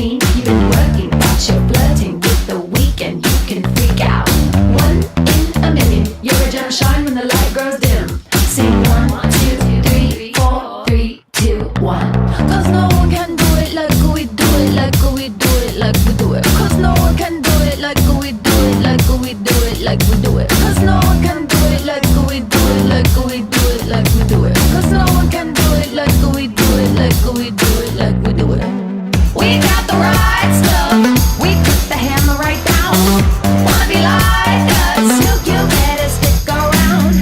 13, you've been working, but you're flirting with the weekend. You can freak out. 1 in a million, you're a gem shine when the light grows dim. Sing 1, 2, 3, 4, 3, 2, 1. Cause no one can do it like we do it, like we do it, like we do it. Cause no one can do it like we do it, like we do it, like we do it. Cause no one can do it like we do it, like we do it, like we do it. Cause no one can do it like we do it, like we do it, like we do it. We got the right stuff, we put the hammer right down. Wanna be like us, you better stick around.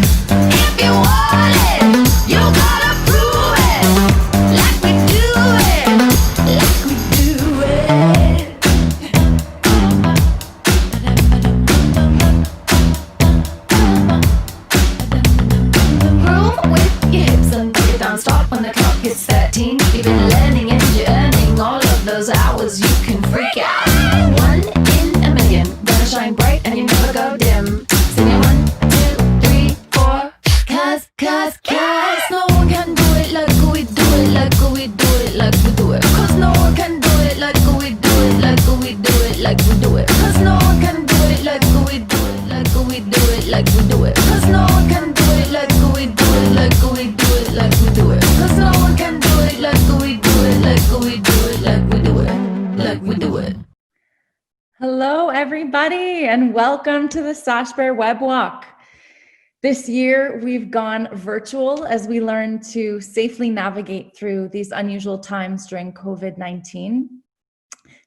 If you want it, you gotta prove it. Like we do it, like we do it. Groove with your hips and break it down. Stop when the clock hits 13. You've been learning and you're earning all of those hours. You can freak out. 1 in a million, gonna shine bright and you never go dim. Sing it 1, 2, 3, 4. Cause no one can do it like we do it, like we do it, like we do it. Cause no one can do it like we do it, like we do it, like we do it. Cause no one can do it like we do it, like we do it, like we do it. Cause no one can do it like we do it, like we do it, like we do it. Cause no one can do it like we do it, like we do it, like we do it, like we do it. Hello, everybody, and welcome to the Sashbear Web Walk. This year, we've gone virtual as we learn to safely navigate through these unusual times during COVID-19.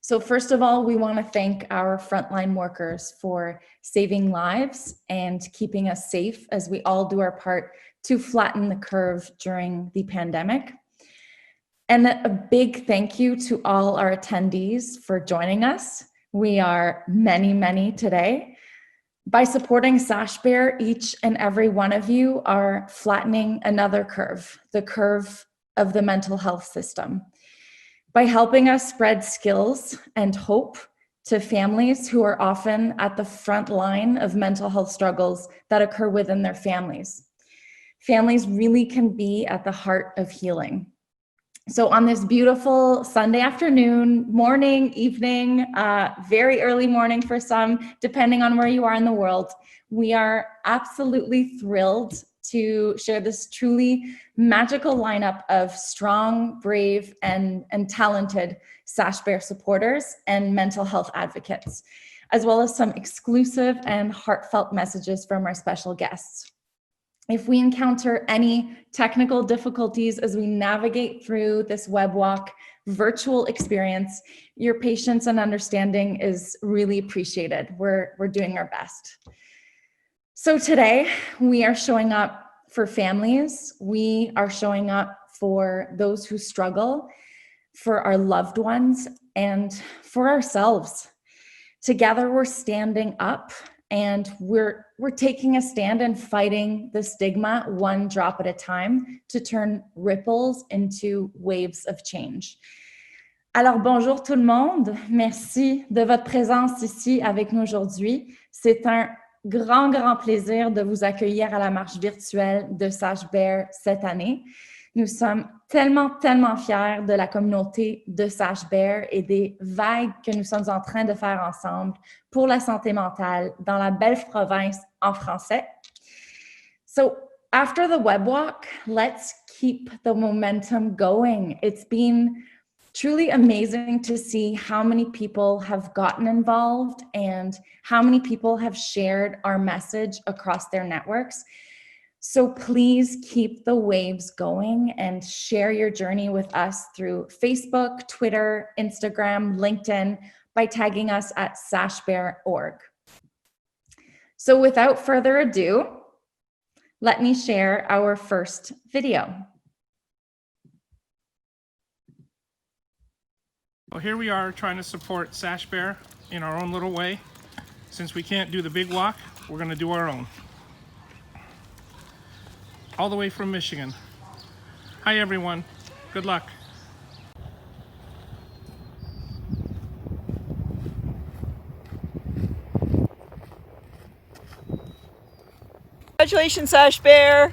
So first of all, we want to thank our frontline workers for saving lives and keeping us safe as we all do our part to flatten the curve during the pandemic. And a big thank you to all our attendees for joining us. We are many today. By supporting Sashbear, each and every one of you are flattening another curve, the curve of the mental health system. By helping us spread skills and hope to families who are often at the front line of mental health struggles that occur within their families. Families really can be at the heart of healing. So on this beautiful Sunday afternoon, morning, evening, very early morning for some, depending on where you are in the world, we are absolutely thrilled to share this truly magical lineup of strong, brave, and talented Sashbear supporters and mental health advocates, as well as some exclusive and heartfelt messages from our special guests. If we encounter any technical difficulties as we navigate through this web walk virtual experience, your patience and understanding is really appreciated. We're doing our best. So today we are showing up for families. We are showing up for those who struggle, for our loved ones, and for ourselves. Together we're standing up. And we're taking a stand and fighting the stigma one drop at a time to turn ripples into waves of change. Alors bonjour tout le monde, merci de votre présence ici avec nous aujourd'hui. C'est un grand plaisir de vous accueillir à la marche virtuelle de Sashbear cette année. Nous sommes tellement fiers de la communauté de Sashbear et des vagues que nous sommes en train de faire ensemble pour la santé mentale dans la belle province en français. So after the web walk, let's keep the momentum going. It's been truly amazing to see how many people have gotten involved and how many people have shared our message across their networks. So please keep the waves going and share your journey with us through Facebook, Twitter, Instagram, LinkedIn by tagging us at sashbear.org. So without further ado, let me share our first video. Well, here we are trying to support Sashbear in our own little way. Since we can't do the big walk, we're going to do our own. All the way from Michigan. Hi everyone, good luck. Congratulations, Sashbear.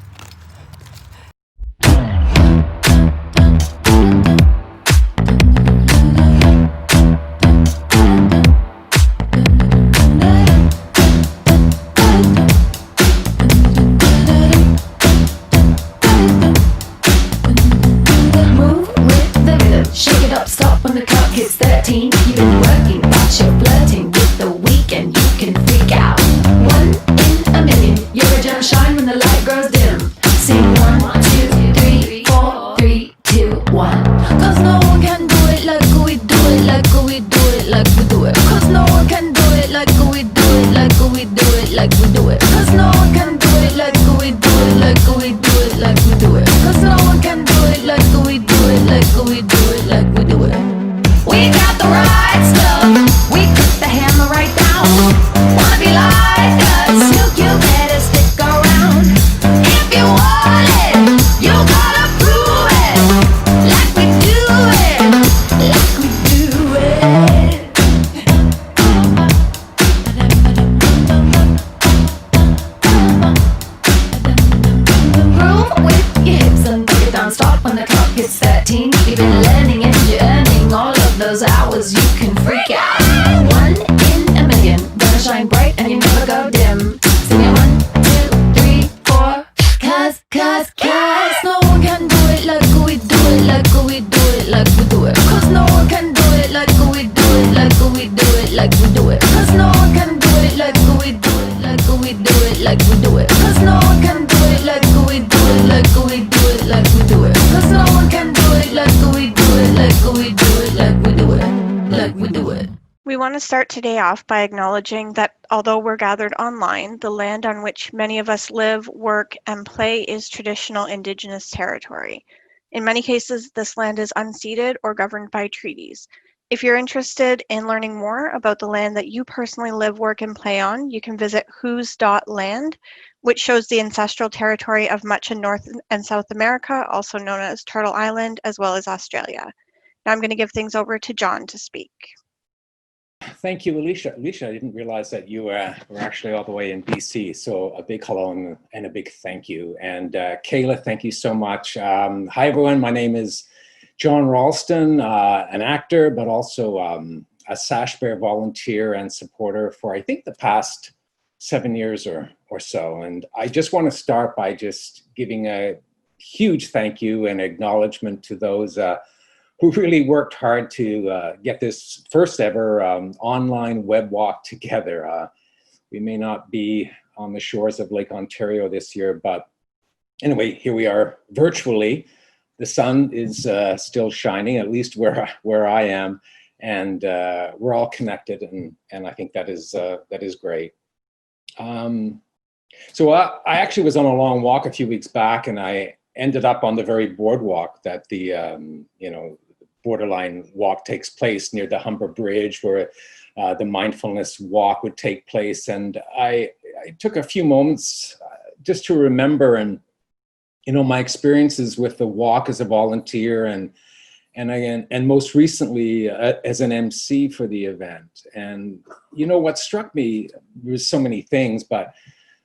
do it. Cause no one can do it like we do it, like we do it, like we do it. Cause no one can do it like we do it, like we do it, like we do it, like we do it. We want to start today off by acknowledging that although we're gathered online, the land on which many of us live, work, and play is traditional Indigenous territory. In many cases, this land is unceded or governed by treaties. If you're interested in learning more about the land that you personally live, work, and play on, you can visit whos.land, which shows the ancestral territory of much of North and South America, also known as Turtle Island, as well as Australia. Now I'm going to give things over to John to speak. Thank you, Alicia. Alicia, I didn't realize that you were actually all the way in BC. So a big hello and a big thank you. And Kayla, thank you so much. Hi, everyone. My name is JOHN RALSTON, an actor, but also a Sashbear volunteer and supporter for, I think, the past 7 years or so. And I just want to start by just giving a huge thank you and acknowledgement to those who really worked hard to get this first ever online web walk together. We may not be on the shores of Lake Ontario this year, but anyway, here we are virtually. The sun is still shining, at least where I am, and we're all connected, and I think that is great. So I actually was on a long walk a few weeks back, and I ended up on the very boardwalk that the Borderline walk takes place near the Humber Bridge, where the mindfulness walk would take place. And I took a few moments just to remember and, my experiences with the walk as a volunteer and most recently as an MC for the event. And, what struck me, there was so many things, but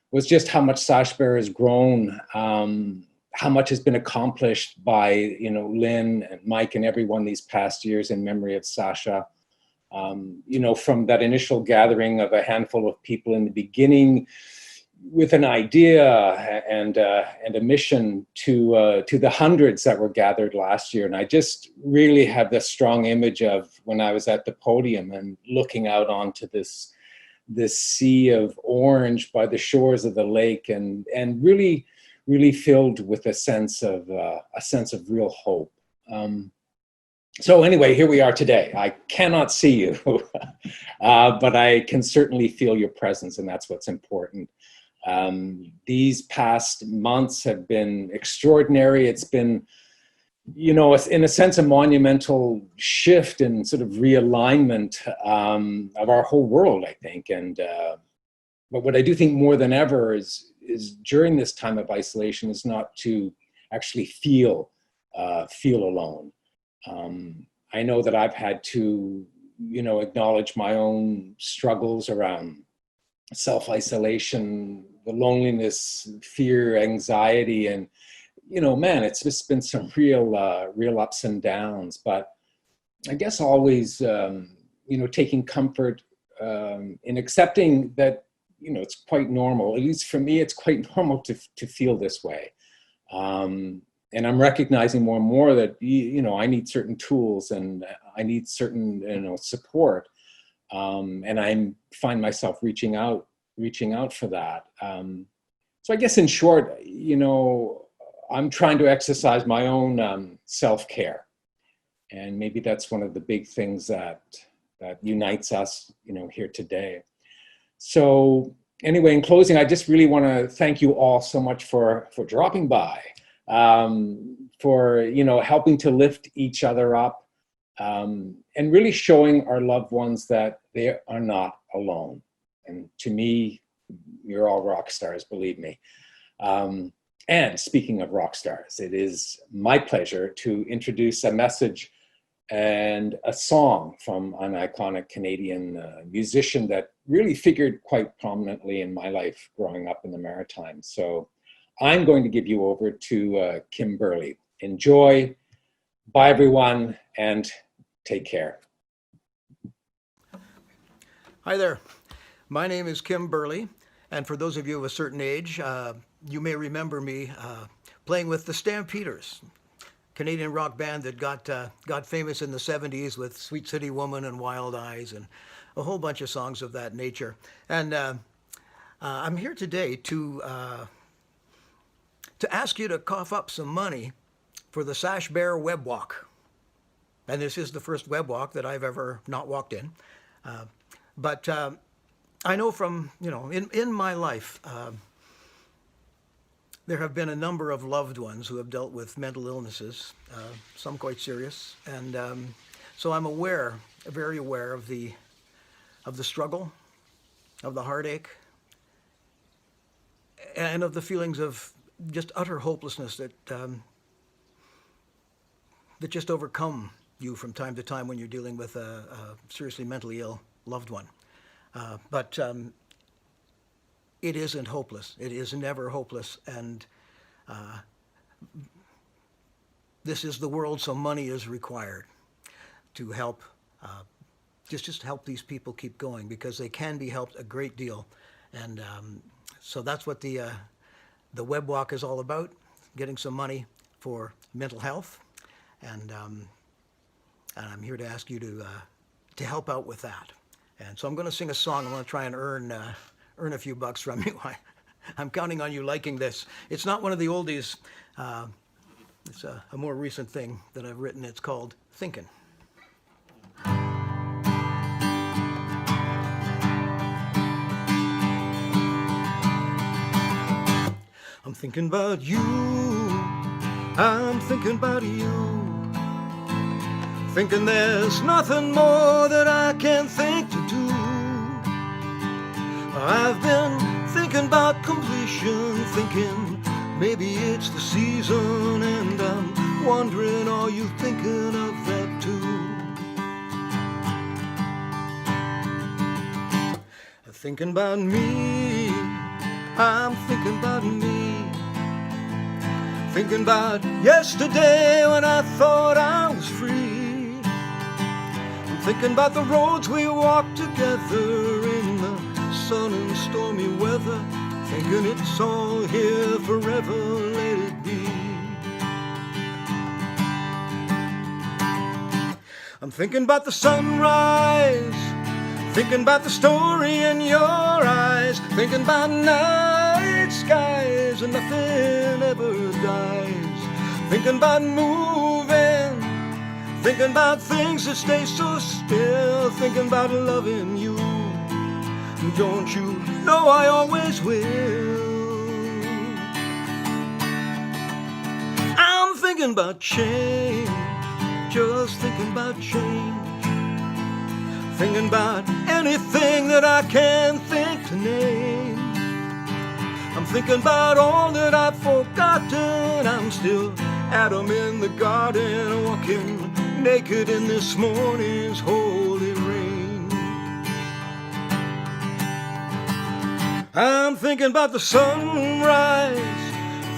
was just how much Sashbear has grown, how much has been accomplished by, Lynn and Mike and everyone these past years in memory of Sasha. From that initial gathering of a handful of people in the beginning with an idea and a mission to the hundreds that were gathered last year. And I just really have this strong image of when I was at the podium and looking out onto this sea of orange by the shores of the lake and really filled with a sense of real hope. So anyway, here we are today. I cannot see you, but I can certainly feel your presence, and that's what's important. These past months have been extraordinary. It's been, in a sense, a monumental shift and sort of realignment of our whole world, I think. And but what I do think more than ever is during this time of isolation is not to actually feel alone. I know that I've had to, acknowledge my own struggles around self-isolation, the loneliness, fear, anxiety, and, man, it's just been some real ups and downs. But I guess always, taking comfort in accepting that, it's quite normal. At least for me, it's quite normal to feel this way. And I'm recognizing more and more that, I need certain tools and I need certain, support. And I find myself reaching out for that. So I guess in short, I'm trying to exercise my own self-care. And maybe that's one of the big things that unites us, here today. So anyway, in closing, I just really want to thank you all so much for dropping by, for, helping to lift each other up, and really showing our loved ones that they are not alone. And to me, you're all rock stars, believe me. And speaking of rock stars, it is my pleasure to introduce a message and a song from an iconic Canadian musician that really figured quite prominently in my life growing up in the Maritimes. So I'm going to give you over to Kim Berly. Enjoy. Bye, everyone, and take care. Hi there. My name is Kim Berly, and for those of you of a certain age, you may remember me playing with the Stampeders, Canadian rock band that got famous in the 70s with Sweet City Woman and Wild Eyes and a whole bunch of songs of that nature. And I'm here today to ask you to cough up some money for the Sashbear Web Walk. And this is the first web walk that I've ever not walked in. But I know from, in my life, there have been a number of loved ones who have dealt with mental illnesses, some quite serious. And so I'm very aware of the struggle, of the heartache, and of the feelings of just utter hopelessness that just overcome you from time to time when you're dealing with a seriously mentally ill loved one. But it isn't hopeless. It is never hopeless. And this is the world, so money is required to help, just help these people keep going, because they can be helped a great deal. And so that's what the Web Walk is all about, getting some money for mental health. And I'm here to ask you to help out with that. And so I'm going to sing a song. I'm going to try and earn a few bucks from you. I'm counting on you liking this. It's not one of the oldies. It's a more recent thing that I've written. It's called Thinkin'. I'm thinking about you. I'm thinking about you. Thinking there's nothing more that I can think to do. I've been thinking about completion, thinking maybe it's the season, and I'm wondering, are you thinking of that too? Thinking about me, I'm thinking about me. Thinking about yesterday when I thought I was free. Thinking about the roads we walked together in the sun and stormy weather. Thinking it's all here forever, let it be. I'm thinking about the sunrise. Thinking about the story in your eyes. Thinking about night skies and nothing ever dies. Thinking about moving. Thinking about things that stay so still. Thinking about loving you. Don't you know I always will. I'm thinking about change. Just thinking about change. Thinking about anything that I can think to name. I'm thinking about all that I've forgotten. I'm still Adam in the garden, walking naked in this morning's holy rain. I'm thinking about the sunrise,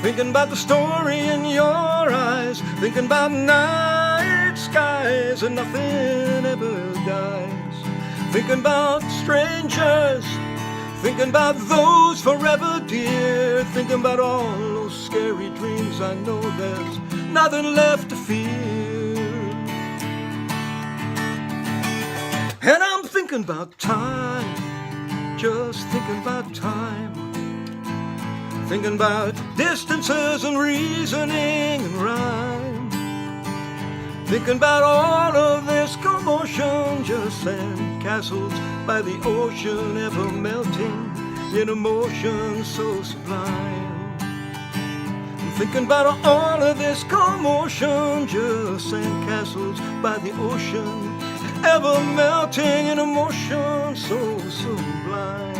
thinking about the story in your eyes, thinking about night skies and nothing ever dies. Thinking about strangers, thinking about those forever dear, thinking about all those scary dreams. I know there's nothing left to fear. And I'm thinking about time, just thinking about time. Thinking about distances and reasoning and rhyme. Thinking about all of this commotion, just sand castles by the ocean, ever melting in emotion so sublime. I'm thinking about all of this commotion, just sand castles by the ocean, ever melting in emotion so sublime.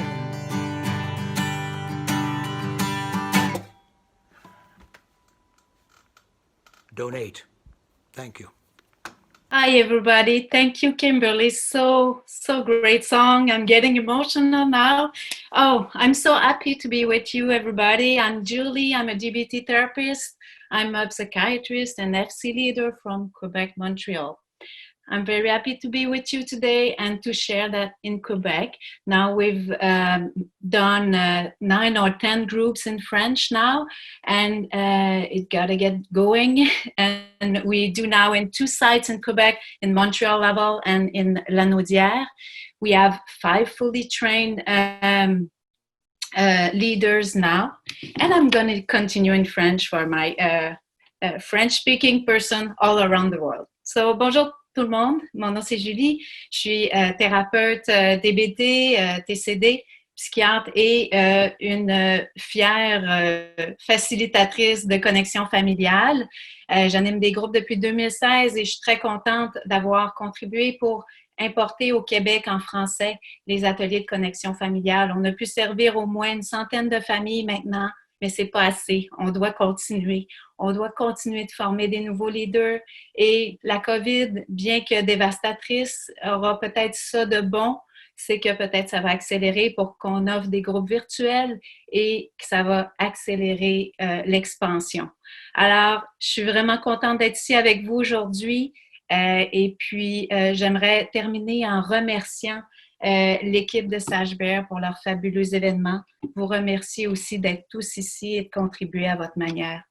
Donate. Thank you. Hi, everybody. Thank you, Kimberly. So great song. I'm getting emotional now. Oh, I'm so happy to be with you, everybody. I'm Julie. I'm a DBT therapist. I'm a psychiatrist and FC leader from Quebec, Montreal. I'm very happy to be with you today and to share that in Quebec. Now we've done 9 or 10 groups in French now, and it gotta get going. And we do now in 2 sites in Quebec, in Montreal level and in La Naudière. We have 5 fully trained leaders now. And I'm going to continue in French for my French-speaking person all around the world. So, bonjour tout le monde, mon nom c'est Julie, je suis thérapeute DBT, TCD, psychiatre et une fière facilitatrice de connexion familiale. J'anime des groupes depuis 2016 et je suis très contente d'avoir contribué pour importer au Québec en français les ateliers de connexion familiale. On a pu servir au moins une centaine de familles maintenant, mais c'est pas assez. On doit continuer. On doit continuer de former des nouveaux leaders. Et la COVID, bien que dévastatrice, aura peut-être ça de bon, c'est que peut-être ça va accélérer pour qu'on offre des groupes virtuels et que ça va accélérer l'expansion. Alors, je suis vraiment contente d'être ici avec vous aujourd'hui. Et puis, j'aimerais terminer en remerciant l'équipe de Sashbear pour leur fabuleux événement. Vous remercier aussi d'être tous ici et de contribuer à votre manière.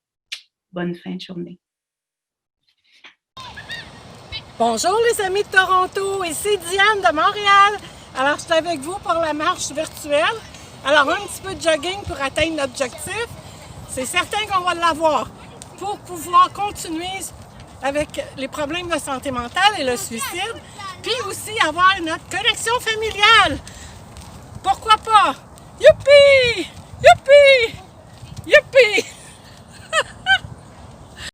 Bonne fin de journée. Bonjour les amis de Toronto, ici Diane de Montréal. Alors, je suis avec vous pour la marche virtuelle. Alors, un petit peu de jogging pour atteindre l'objectif. C'est certain qu'on va l'avoir pour pouvoir continuer avec les problèmes de santé mentale et le suicide, puis aussi avoir notre connexion familiale. Pourquoi pas? Youpi! Youpi! Youpi!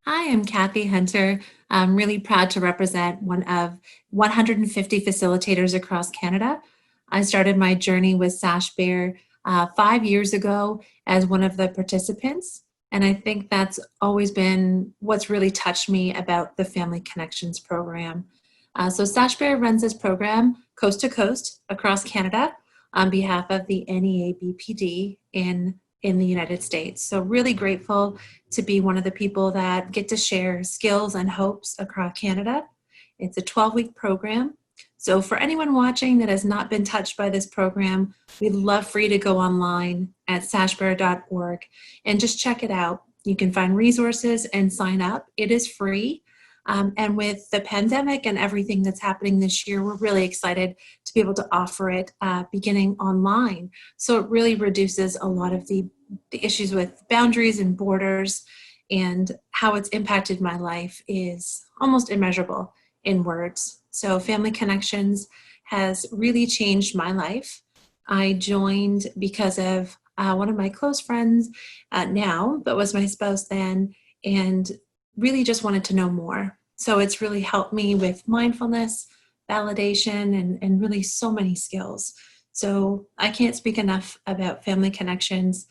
Hi, I'm Kathy Hunter. I'm really proud to represent one of 150 facilitators across Canada. I started my journey with Sashbear 5 years ago as one of the participants. And I think that's always been what's really touched me about the Family Connections program. So Sashbear runs this program coast to coast across Canada on behalf of the NEABPD in the United States. So really grateful to be one of the people that get to share skills and hopes across Canada. It's a 12-week program. So for anyone watching that has not been touched by this program, we'd love for you to go online at sashbear.org and just check it out. You can find resources and sign up. It is free. And with the pandemic and everything that's happening this year, we're really excited to be able to offer it beginning online. So it really reduces a lot of the issues with boundaries and borders, and how it's impacted my life is almost immeasurable in words. So Family Connections has really changed my life. I joined because of one of my close friends now, but was my spouse then, and really just wanted to know more. So it's really helped me with mindfulness, validation, and really so many skills. So I can't speak enough about Family Connections.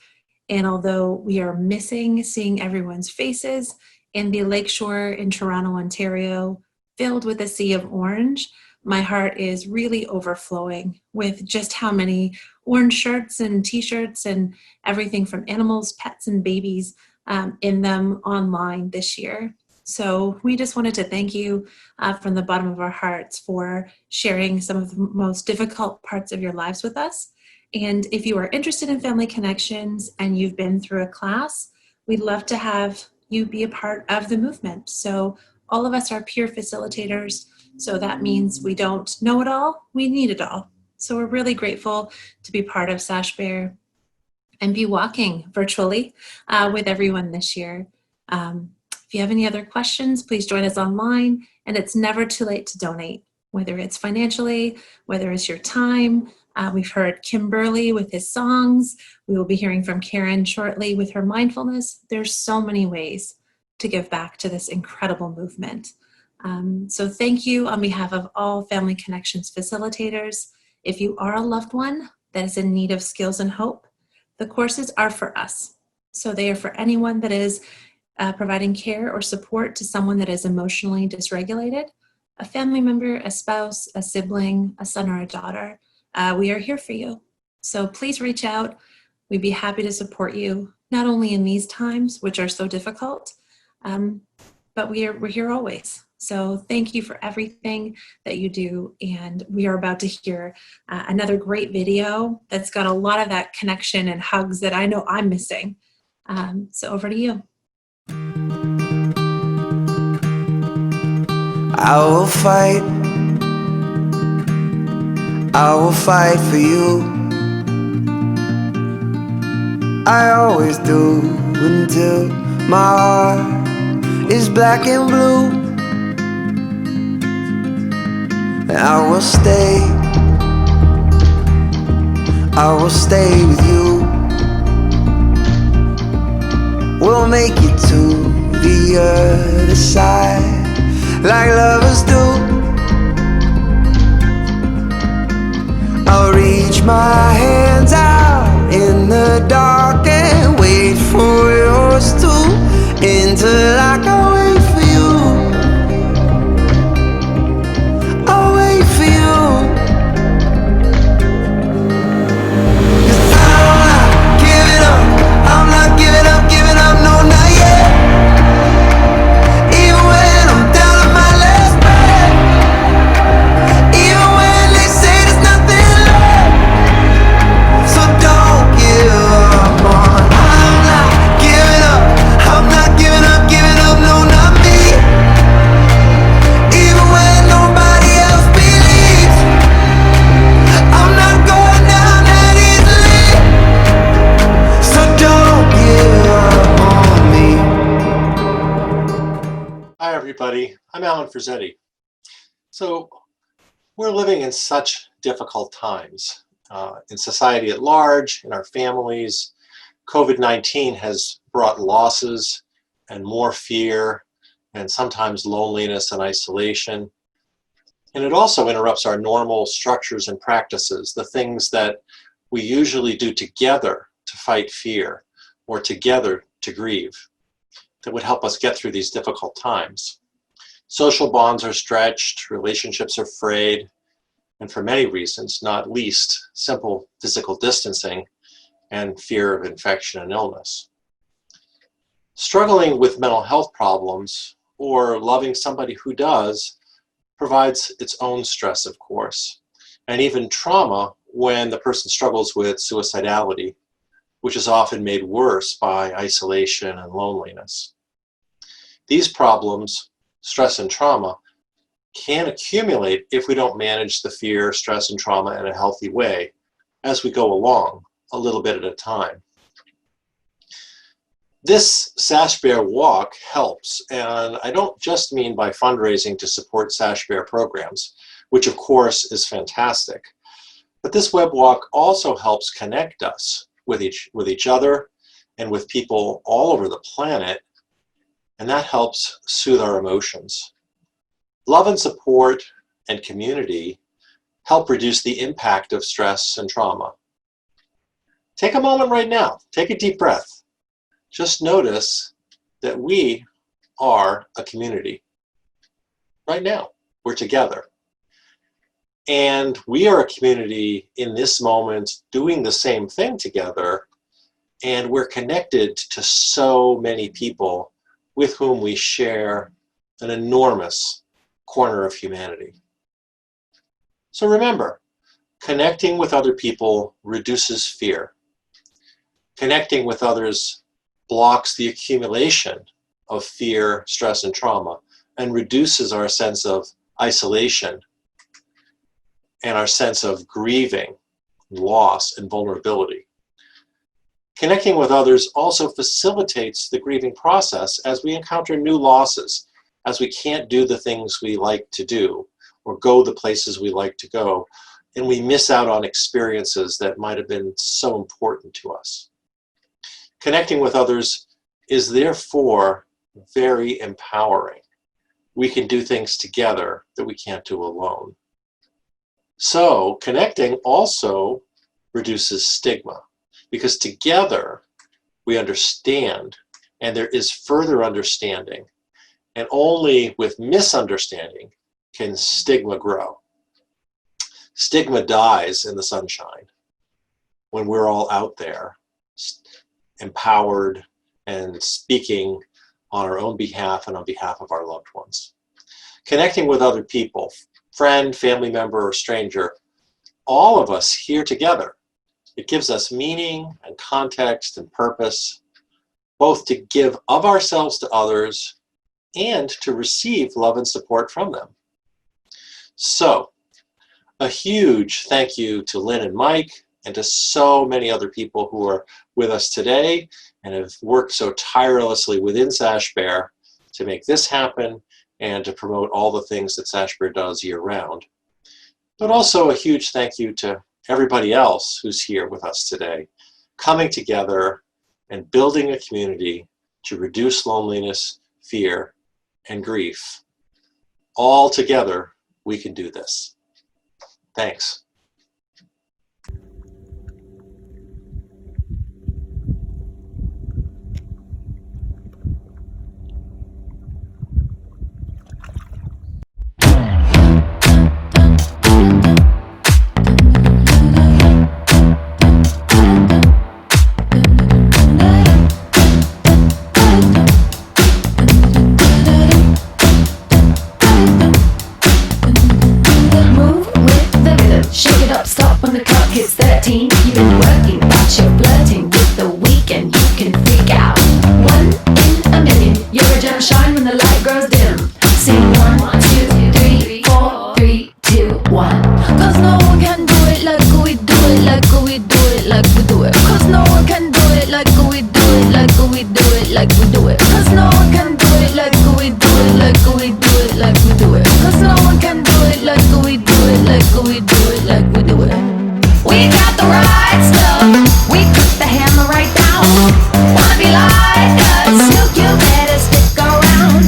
And although we are missing seeing everyone's faces in the lakeshore in Toronto, Ontario, filled with a sea of orange, my heart is really overflowing with just how many orange shirts and t-shirts and everything from animals, pets, and babies in them online this year. So we just wanted to thank you from the bottom of our hearts for sharing some of the most difficult parts of your lives with us. And if you are interested in Family Connections and you've been through a class, we'd love to have you be a part of the movement. So all of us are peer facilitators. So that means we don't know it all, we need it all. So we're really grateful to be part of Sashbear and be walking virtually with everyone this year. If you have any other questions, please join us online, and it's never too late to donate, whether it's financially, whether it's your time. We've heard Berly with his songs. We will be hearing from Karen shortly with her mindfulness. There's so many ways to give back to this incredible movement. So thank you on behalf of all Family Connections facilitators. If you are a loved one that is in need of skills and hope, the courses are for us. So they are for anyone that is providing care or support to someone that is emotionally dysregulated, a family member, a spouse, a sibling, a son or a daughter. We are here for you. So please reach out. We'd be happy to support you, not only in these times, which are so difficult, but we're here always. So thank you for everything that you do. And we are about to hear another great video that's got a lot of that connection and hugs that I know I'm missing. So over to you. I will fight for you. I always do until my heart is black and blue. I will stay with you. We'll make it to the other side like lovers do. I'll reach my hands out in the dark and wait for yours to, until I can wait for you. I'll wait for you. 'Cause I'm not giving up. I'm not giving up, no, not yet. Even when I'm down on my last breath, even when they say there's nothing left, so don't give up on. I'm not giving up. I'm not giving up, no, not me. Even when nobody else believes, I'm not going down that easily. So don't give up on me. Hi everybody, I'm Fruzzetti. So we're living in such difficult times in society at large, in our families. COVID-19 has brought losses and more fear and sometimes loneliness and isolation. And it also interrupts our normal structures and practices, the things that we usually do together to fight fear or together to grieve, that would help us get through these difficult times. Social bonds are stretched, relationships are frayed, and for many reasons, not least simple physical distancing and fear of infection and illness. Struggling with mental health problems or loving somebody who does provides its own stress, of course, and even trauma when the person struggles with suicidality, which is often made worse by isolation and loneliness. These problems, stress and trauma, can accumulate if we don't manage the fear, stress, and trauma in a healthy way as we go along, a little bit at a time. This Sashbear Walk helps, and I don't just mean by fundraising to support Sashbear programs, which of course is fantastic, but this web walk also helps connect us with each other and with people all over the planet, and that helps soothe our emotions. Love and support and community help reduce the impact of stress and trauma. Take a moment right now, take a deep breath. Just notice that we are a community. Right now, we're together. And we are a community in this moment doing the same thing together, and we're connected to so many people with whom we share an enormous corner of humanity. So remember, connecting with other people reduces fear. Connecting with others blocks the accumulation of fear, stress, and trauma, and reduces our sense of isolation and our sense of grieving, loss, and vulnerability. Connecting with others also facilitates the grieving process as we encounter new losses, as we can't do the things we like to do or go the places we like to go, and we miss out on experiences that might have been so important to us. Connecting with others is therefore very empowering. We can do things together that we can't do alone. So connecting also reduces stigma, because together we understand, and there is further understanding, and only with misunderstanding can stigma grow. Stigma dies in the sunshine when we're all out there, empowered and speaking on our own behalf and on behalf of our loved ones. Connecting with other people, friend, family member, or stranger, all of us here together, it gives us meaning and context and purpose, both to give of ourselves to others and to receive love and support from them. So, a huge thank you to Lynn and Mike and to so many other people who are with us today and have worked so tirelessly within Sashbear to make this happen and to promote all the things that Sashbear does year-round. But also a huge thank you to everybody else who's here with us today, coming together and building a community to reduce loneliness, fear, and grief. All together, we can do this. Thanks. Stop when the clock hits 13. You've been working, but you're flirting with the weekend. You can freak out. 1 in a million. You're a gem shine when the light grows dim. Sing 1, 2, 3, 4, 3, 2, 1. Cause no one can do it like we do it, like we do it, like we do it. Cause no one can do it like we do it, like we do it, like we do it. Cause no one can do it like we do it, like we do it, like we do it. Cause no one can do it like we do it, like we do it, like we do it. We got the right stuff. We put the hammer right down. Wanna be like us? You better stick around.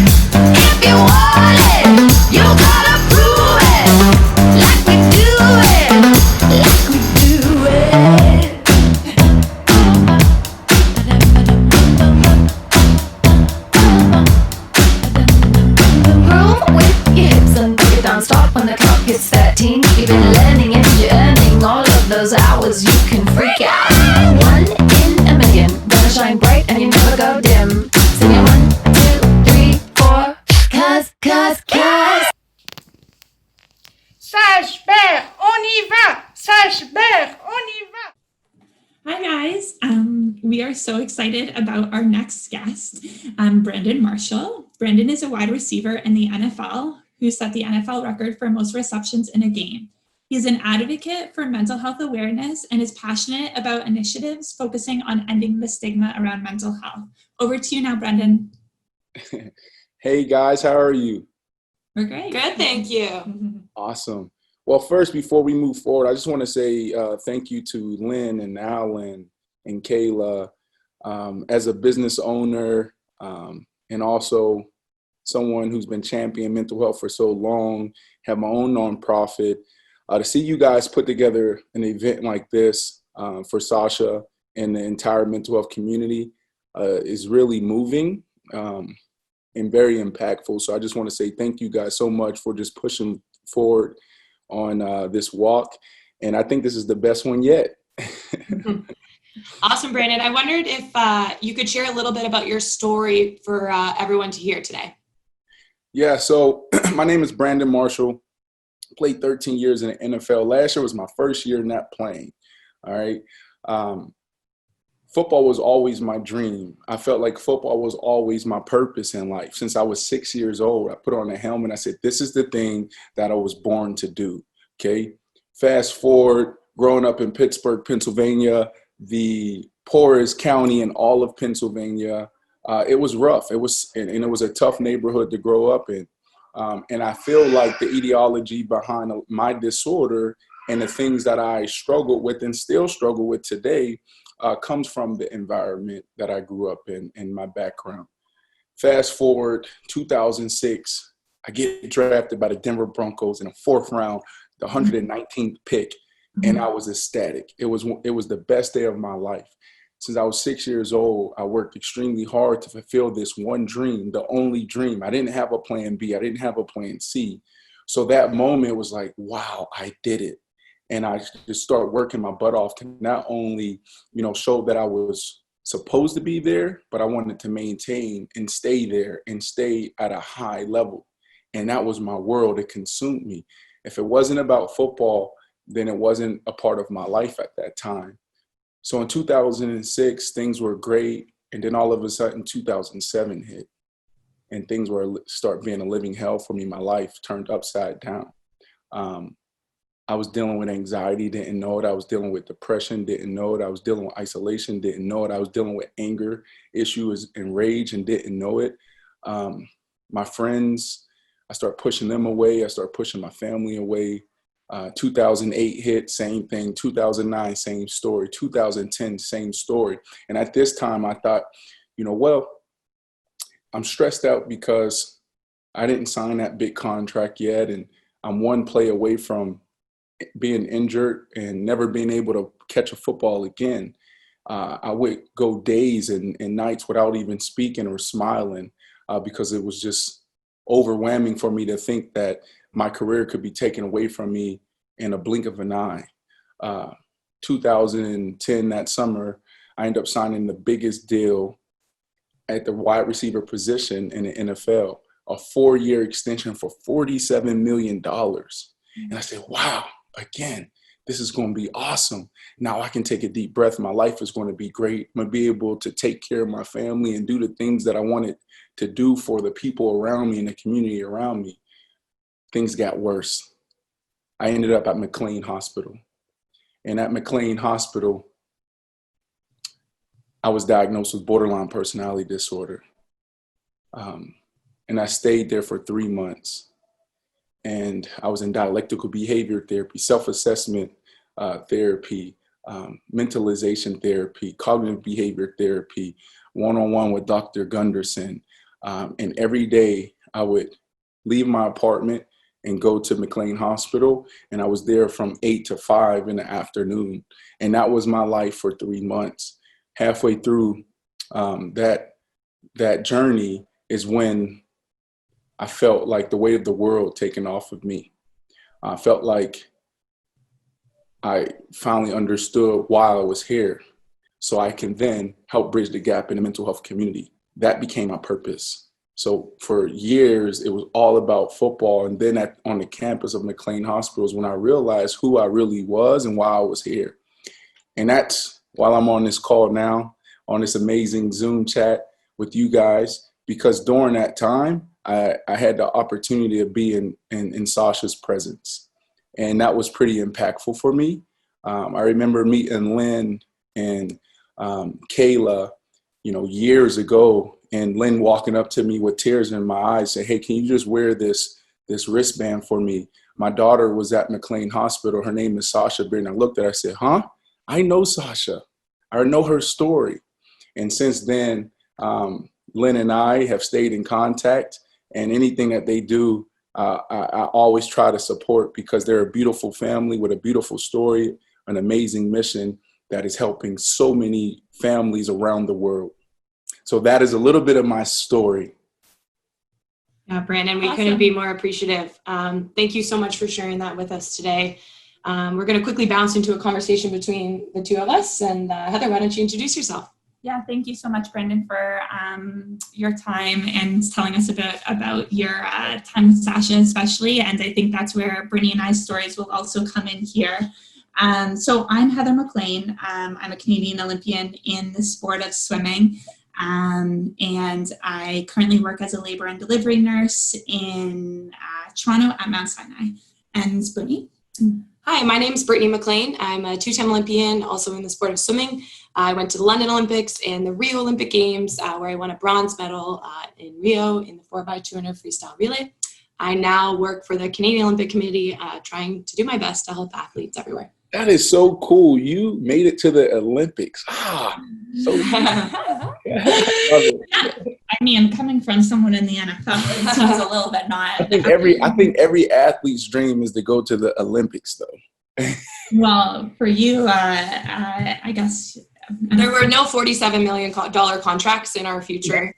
If you want it, you gotta prove it. Like we do it, like we do it. Groove with your hips and break it down. Stop when the clock hits 13. You've been learning and you're earning all of those hours. You can freak out. 1 in a million. Gonna shine bright and you never go dim. Sing it 1, 2, 3, 4. Cause. Sashbear, on y va! Sashbear, on y va! Hi guys, we are so excited about our next guest, Brandon Marshall. Brandon is a wide receiver in the NFL who set the NFL record for most receptions in a game. He's an advocate for mental health awareness and is passionate about initiatives focusing on ending the stigma around mental health. Over to you now, Brandon. Hey guys, how are you? We're great. Good, thank you. Awesome. Well, first, before we move forward, I just want to say thank you to Lynn and Alan and Kayla as a business owner and also someone who's been championing mental health for so long, have my own nonprofit. To see you guys put together an event like this for Sasha and the entire mental health community is really moving and very impactful. So I just want to say thank you guys so much for just pushing forward on this walk. And I think this is the best one yet. Awesome, Brandon. I wondered if you could share a little bit about your story for everyone to hear today. Yeah, so my name is Brandon Marshall. Played 13 years in the NFL. Last year was my first year not playing. All right. Football was always my dream. I felt like football was always my purpose in life. Since I was 6 years old, I put on a helmet. I said, this is the thing that I was born to do. Okay. Fast forward, growing up in Pittsburgh, Pennsylvania, the poorest county in all of Pennsylvania. It was rough. It was a tough neighborhood to grow up in. And I feel like the iteology behind my disorder and the things that I struggled with and still struggle with today comes from the environment that I grew up in and my background. Fast forward 2006, I get drafted by the Denver Broncos in the 4th round, the 119th pick, and I was ecstatic. It was the best day of my life. Since I was 6 years old, I worked extremely hard to fulfill this one dream, the only dream. I didn't have a plan B. I didn't have a plan C. So that moment was like, wow, I did it. And I just started working my butt off to not only, show that I was supposed to be there, but I wanted to maintain and stay there and stay at a high level. And that was my world. It consumed me. If it wasn't about football, then it wasn't a part of my life at that time. So in 2006, things were great. And then all of a sudden, 2007 hit. And things start being a living hell for me. My life turned upside down. I was dealing with anxiety, didn't know it. I was dealing with depression, didn't know it. I was dealing with isolation, didn't know it. I was dealing with anger issues and rage and didn't know it. My friends, I started pushing them away. I started pushing my family away. 2008 hit, same thing. 2009, same story. 2010, same story. And at this time, I thought, you know, well, I'm stressed out because I didn't sign that big contract yet. And I'm one play away from being injured and never being able to catch a football again. I would go days and nights without even speaking or smiling because it was just overwhelming for me to think that my career could be taken away from me in a blink of an eye. 2010, that summer, I ended up signing the biggest deal at the wide receiver position in the NFL, a 4-year extension for $47 million. And I said, wow, again, this is going to be awesome. Now I can take a deep breath. My life is going to be great. I'm going to be able to take care of my family and do the things that I wanted to do for the people around me and the community around me. Things got worse. I ended up at McLean Hospital. And at McLean Hospital, I was diagnosed with borderline personality disorder. And I stayed there for 3 months. And I was in dialectical behavior therapy, self-assessment therapy, mentalization therapy, cognitive behavior therapy, one-on-one with Dr. Gunderson. And every day I would leave my apartment and go to McLean Hospital. And I was there from 8 to 5 in the afternoon. And that was my life for 3 months. Halfway through that journey is when I felt like the weight of the world taken off of me. I felt like I finally understood why I was here, so I can then help bridge the gap in the mental health community. That became my purpose. So for years, it was all about football. And then on the campus of McLean Hospital is when I realized who I really was and why I was here. And that's while I'm on this call now, on this amazing Zoom chat with you guys, because during that time, I had the opportunity to be in Sasha's presence. And that was pretty impactful for me. I remember meeting Lynn and KAYLA, years ago, and Lynn walking up to me with tears in my eyes, say, hey, can you just wear this wristband for me? My daughter was at McLean Hospital. Her name is Sasha. And I looked at her, I said, huh? I know Sasha. I know her story. And since then, Lynn and I have stayed in contact, and anything that they do, I always try to support, because they're a beautiful family with a beautiful story, an amazing mission that is helping so many families around the world. So that is a little bit of my story. Yeah, Brandon, we couldn't be more appreciative. Thank you so much for sharing that with us today. We're going to quickly bounce into a conversation between the two of us. And Heather, why don't you introduce yourself? Yeah, thank you so much, Brandon, for your time and telling us about your time with Sasha especially. And I think that's where Brittany and I's stories will also come in here. So I'm Heather McLean. I'm a Canadian Olympian in the sport of swimming. And I currently work as a labor and delivery nurse in Toronto at Mount Sinai. And Brittany? Hi, my name is Brittany McLean. I'm a 2-time Olympian, also in the sport of swimming. I went to the London Olympics and the Rio Olympic Games, where I won a bronze medal in Rio in the 4x200 freestyle relay. I now work for the Canadian Olympic Committee, trying to do my best to help athletes everywhere. That is so cool. You made it to the Olympics. So I mean, coming from someone in the NFL, it sounds a little bit not. I think every athlete's dream is to go to the Olympics, though. Well, for you, I guess there were no $47 million contracts in our future.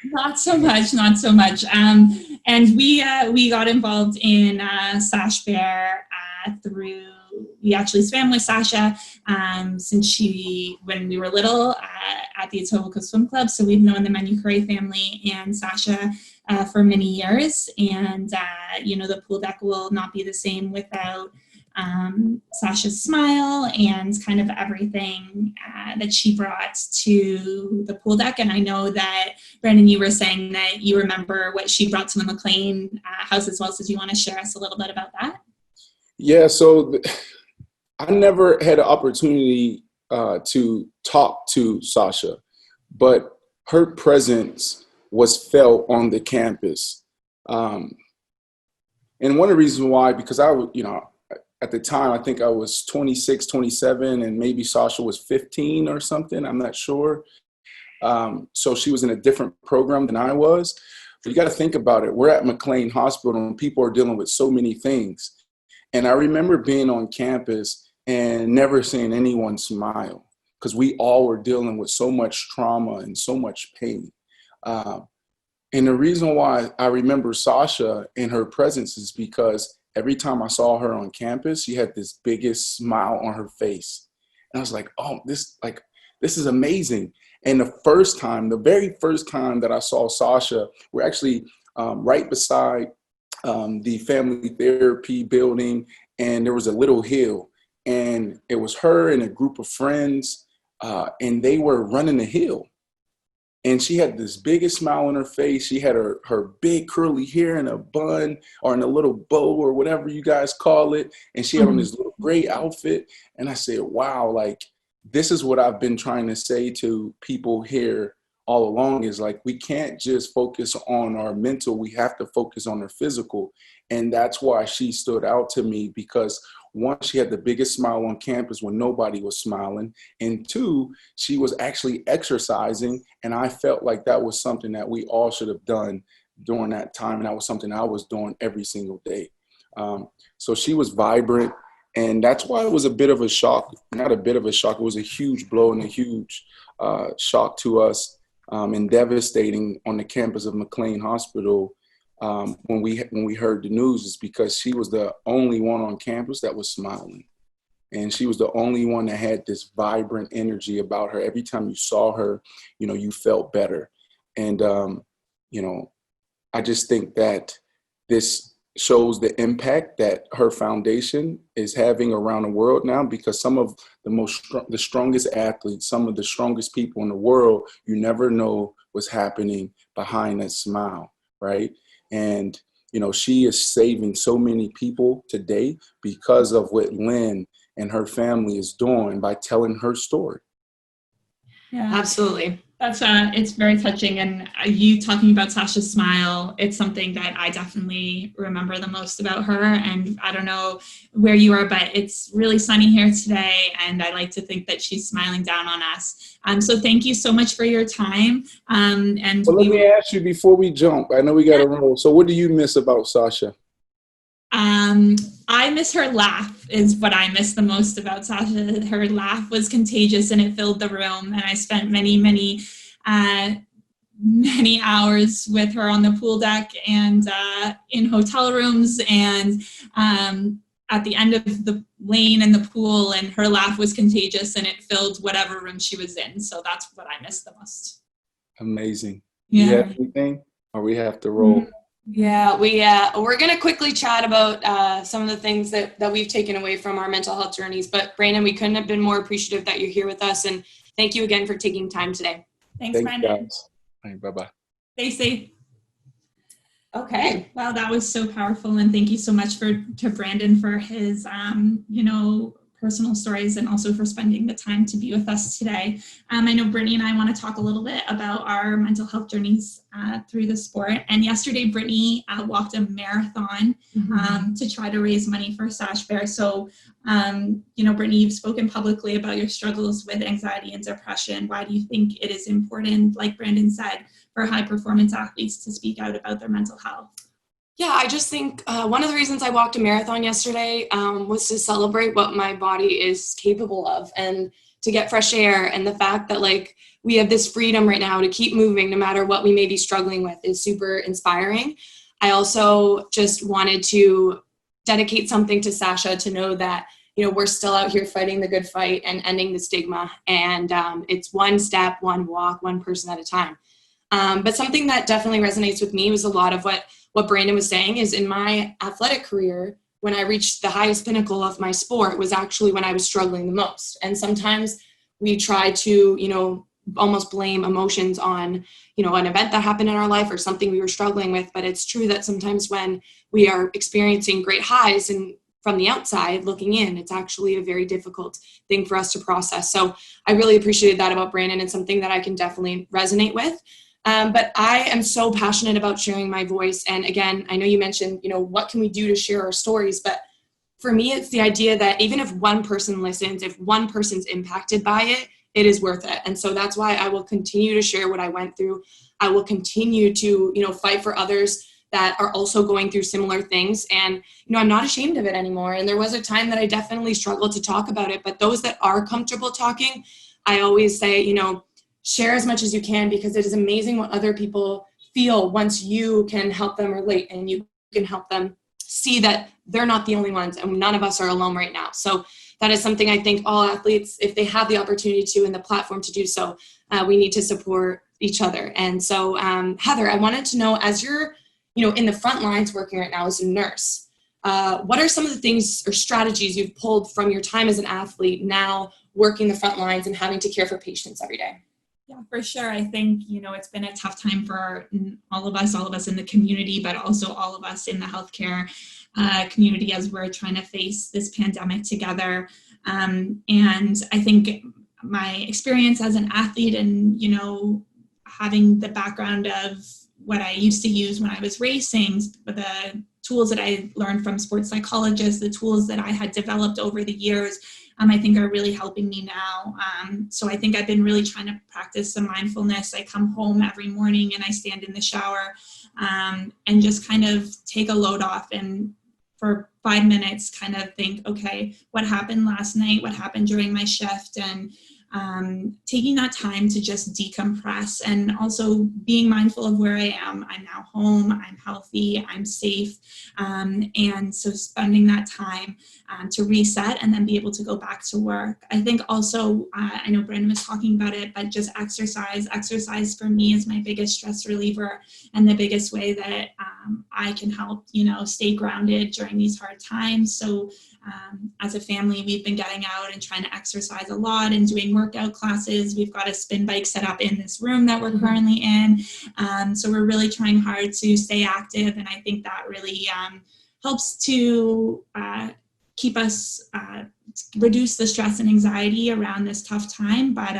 Not so much. And we got involved in Sashbear through. We actually swam with Sasha since when we were little at the Etobicoke Swim Club. So we've known the Menu Courey family and Sasha for many years. And, the pool deck will not be the same without Sasha's smile and kind of everything that she brought to the pool deck. And I know that, Brandon, you were saying that you remember what she brought to the McLean house as well. So do you want to share us a little bit about that? Yeah, so I never had an opportunity to talk to Sasha, but her presence was felt on the campus. And one of the reasons why, because I would, at the time, I think I was 26, 27, and maybe Sasha was 15 or something. I'm not sure. So she was in a different program than I was. But you got to think about it. We're at McLean Hospital and people are dealing with so many things. And I remember being on campus and never seeing anyone smile because we all were dealing with so much trauma and so much pain. And the reason why I remember Sasha and her presence is because every time I saw her on campus, she had this biggest smile on her face. And I was like, oh, this is amazing. And the very first time that I saw Sasha, we're actually right beside the family therapy building, and there was a little hill. And it was her and a group of friends, and they were running the hill. And she had this biggest smile on her face. She had her big curly hair in a bun or in a little bow or whatever you guys call it. And she had on this little gray outfit. And I said, wow, like, this is what I've been trying to say to people here all along is like, we can't just focus on our mental. We have to focus on our physical. And that's why she stood out to me, because one, she had the biggest smile on campus when nobody was smiling. And two, she was actually exercising. And I felt like that was something that we all should have done during that time. And that was something I was doing every single day. So she was vibrant. And that's why it was a bit of a shock, not a bit of a shock. It was a huge blow and a huge shock to us and devastating on the campus of McLean Hospital. When we heard the news, is because she was the only one on campus that was smiling. And she was the only one that had this vibrant energy about her. Every time you saw her, you felt better. And, I just think that this shows the impact that her foundation is having around the world now, because some of the strongest athletes, some of the strongest people in the world, you never know what's happening behind that smile, right? And, she is saving so many people today because of what Lynn and her family is doing by telling her story. Yeah, absolutely. That's it's very touching. And you talking about Sasha's smile, it's something that I definitely remember the most about her. And I don't know where you are, but it's really sunny here today. And I like to think that she's smiling down on us. So thank you so much for your time. And let me ask you before we jump, I know we got to roll. So what do you miss about Sasha? I miss her laugh is what I miss the most about Sasha. Her laugh was contagious and it filled the room. And I spent many hours with her on the pool deck and in hotel rooms and at the end of the lane in the pool, and her laugh was contagious and it filled whatever room she was in. So that's what I miss the most. Amazing. Yeah. You have anything, or we have to roll? Yeah, we're going to quickly chat about some of the things that we've taken away from our mental health journeys. But Brandon, we couldn't have been more appreciative that you're here with us. And thank you again for taking time today. Thanks, Brandon. Guys. All right, bye-bye. Stay safe. Okay. Wow, that was so powerful. And thank you so much to Brandon for his, personal stories and also for spending the time to be with us today. I know Brittany and I want to talk a little bit about our mental health journeys through the sport. And yesterday, Brittany walked a marathon to try to raise money for Sashbear. So, Brittany, you've spoken publicly about your struggles with anxiety and depression. Why do you think it is important, like Brandon said, for high performance athletes to speak out about their mental health? Yeah, I just think one of the reasons I walked a marathon yesterday was to celebrate what my body is capable of and to get fresh air. And the fact that we have this freedom right now to keep moving no matter what we may be struggling with is super inspiring. I also just wanted to dedicate something to Sasha to know that, we're still out here fighting the good fight and ending the stigma. And it's one step, one walk, one person at a time. But something that definitely resonates with me was a lot of what Brandon was saying is in my athletic career, when I reached the highest pinnacle of my sport was actually when I was struggling the most. And sometimes we try to, you know, almost blame emotions on, you know, an event that happened in our life or something we were struggling with. But it's true that sometimes when we are experiencing great highs and from the outside looking in, it's actually a very difficult thing for us to process. So I really appreciated that about Brandon, and something that I can definitely resonate with. But I am so passionate about sharing my voice. And again, I know you mentioned, you know, what can we do to share our stories? But for me, it's the idea that even if one person listens, if one person's impacted by it, it is worth it. And so that's why I will continue to share what I went through. I will continue to, you know, fight for others that are also going through similar things. And, you know, I'm not ashamed of it anymore. And there was a time that I definitely struggled to talk about it, but those that are comfortable talking, I always say, you know, share as much as you can, because it is amazing what other people feel once you can help them relate and you can help them see that they're not the only ones and none of us are alone right now. So that is something I think all athletes, if they have the opportunity to and the platform to do so, we need to support each other. And so, Heather, I wanted to know, as you're, you know, in the front lines working right now as a nurse, what are some of the things or strategies you've pulled from your time as an athlete now working the front lines and having to care for patients every day? Yeah, for sure. I think, you know, it's been a tough time for all of us in the community, but also all of us in the healthcare community as we're trying to face this pandemic together. And I think my experience as an athlete and, you know, having the background of what I used to use when I was racing, the tools that I learned from sports psychologists, the tools that I had developed over the years, I think are really helping me now. So I think I've been really trying to practice some mindfulness. I come home every morning and I stand in the shower and just kind of take a load off, and for 5 minutes kind of think, okay, what happened last night? What happened during my shift? And taking that time to just decompress, and also being mindful of where I am. I'm now home, I'm healthy, I'm safe. And so spending that time to reset and then be able to go back to work. I think also, I know Brandon was talking about it, but just exercise. Exercise for me is my biggest stress reliever and the biggest way that I can help, you know, stay grounded during these hard times. So as a family, we've been getting out and trying to exercise a lot and doing workout classes. We've got a spin bike set up in this room that we're currently in. So we're really trying hard to stay active. And I think that really helps to keep us, reduce the stress and anxiety around this tough time. But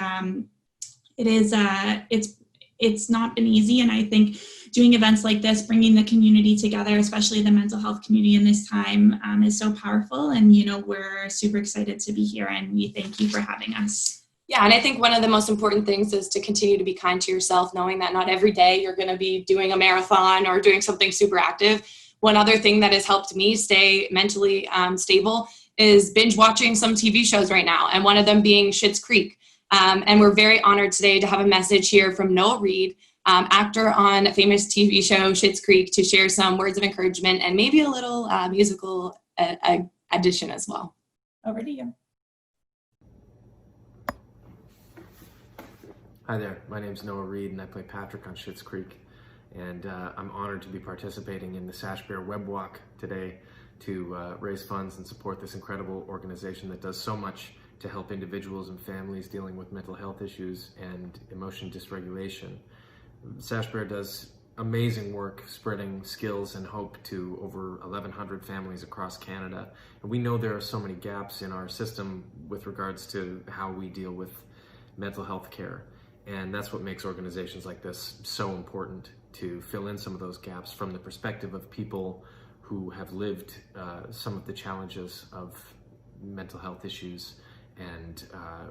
it's not been easy. And I think doing events like this, bringing the community together, especially the mental health community in this time, is so powerful. And, you know, we're super excited to be here, and we thank you for having us. Yeah, and I think one of the most important things is to continue to be kind to yourself, knowing that not every day you're going to be doing a marathon or doing something super active. One other thing that has helped me stay mentally stable is binge watching some TV shows right now, and one of them being Schitt's Creek. And we're very honored today to have a message here from NOAH Reid, actor on a famous TV show Schitt's Creek, to share some words of encouragement and maybe a little musical addition as well. Over to you. Hi there, my name is NOAH Reid and I play Patrick on Schitt's Creek. And I'm honored to be participating in the Sashbear Web Walk today to raise funds and support this incredible organization that does so much to help individuals and families dealing with mental health issues and emotion dysregulation. Sashbear does amazing work spreading skills and hope to over 1,100 families across Canada. And we know there are so many gaps in our system with regards to how we deal with mental health care. And that's what makes organizations like this so important, to fill in some of those gaps from the perspective of people who have lived some of the challenges of mental health issues, and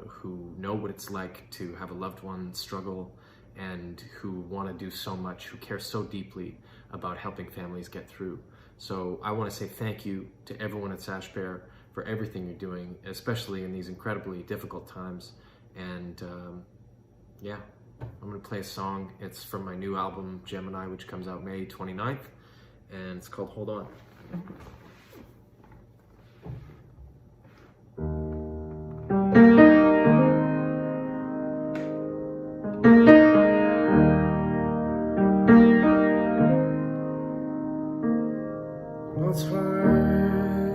who know what it's like to have a loved one struggle, and who want to do so much, who care so deeply about helping families get through. So I want to say thank you to everyone at Sashbear for everything you're doing, especially in these incredibly difficult times. And yeah, I'm going to play a song. It's from my new album, Gemini, which comes out May 29th, and it's called Hold On. What's fine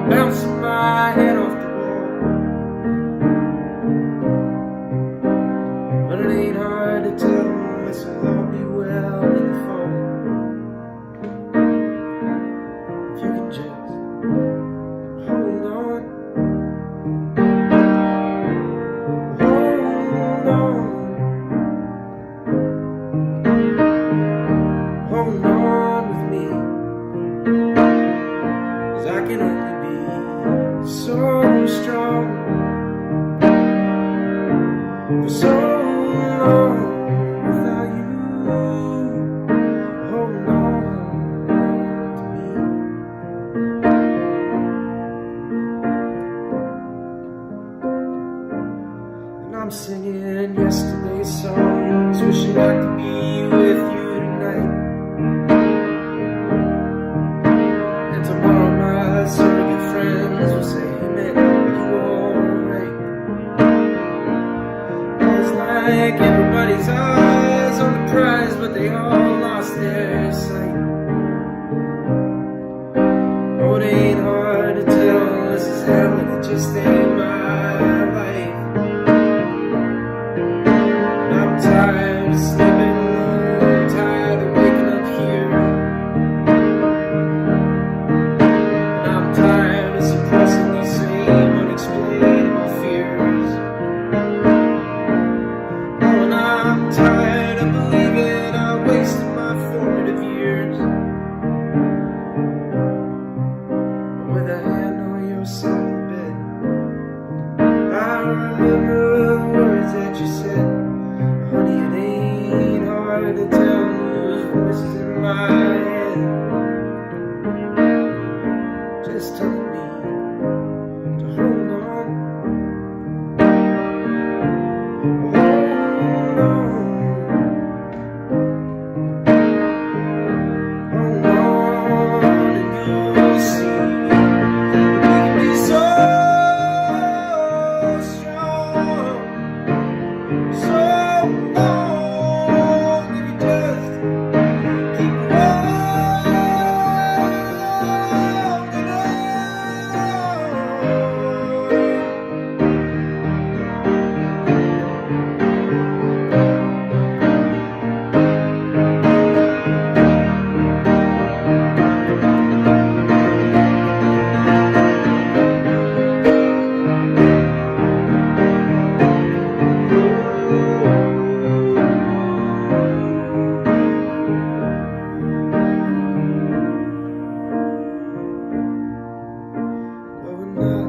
bouncing my head off the wall. But it ain't hard to tell this will all be well in the fall. If you can just hold on, hold on, hold on with me, 'cause I can only be so strong for so long without you. Hold on to me. And I'm singing yesterday's songs, wishing I could be with you tonight. And tomorrow my surrogate friends will say, man, are you alright? It's like everybody's eyes on the prize, but they all lost their sight. Oh, it ain't hard to tell this is hell and it just ain't my life. And I'm tired of sleeping alone, tired of waking up here. And I'm tired of suppressing these same unexplainable fears. Oh, and I'm tired of believing I wasted my formative years. With a hand on your soft bed, I remember the words that you said. Honey, it ain't hard to tell those voices in my head. Just telling me to hold on, hold on, hold on, and you'll see that we can be so strong, so long if you just keep holding on. But we're not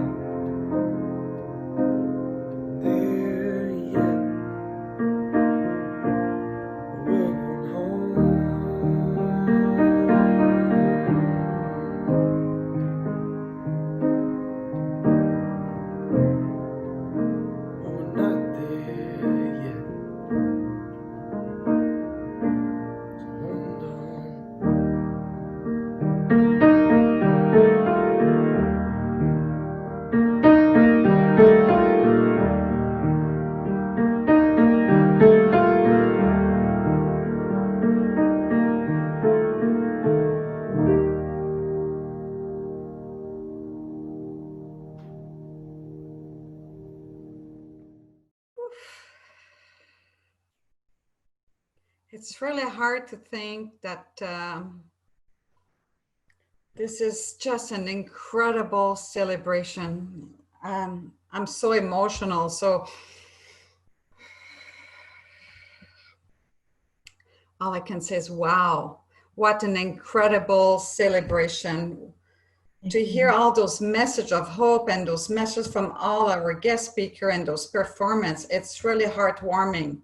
there yet. We're going home. But we're not there yet. So hold on. It's really hard to think that this is just an incredible celebration. I'm so emotional. So all I can say is, wow, what an incredible celebration. To hear all those messages of hope and those messages from all our guest speakers and those performances, it's really heartwarming.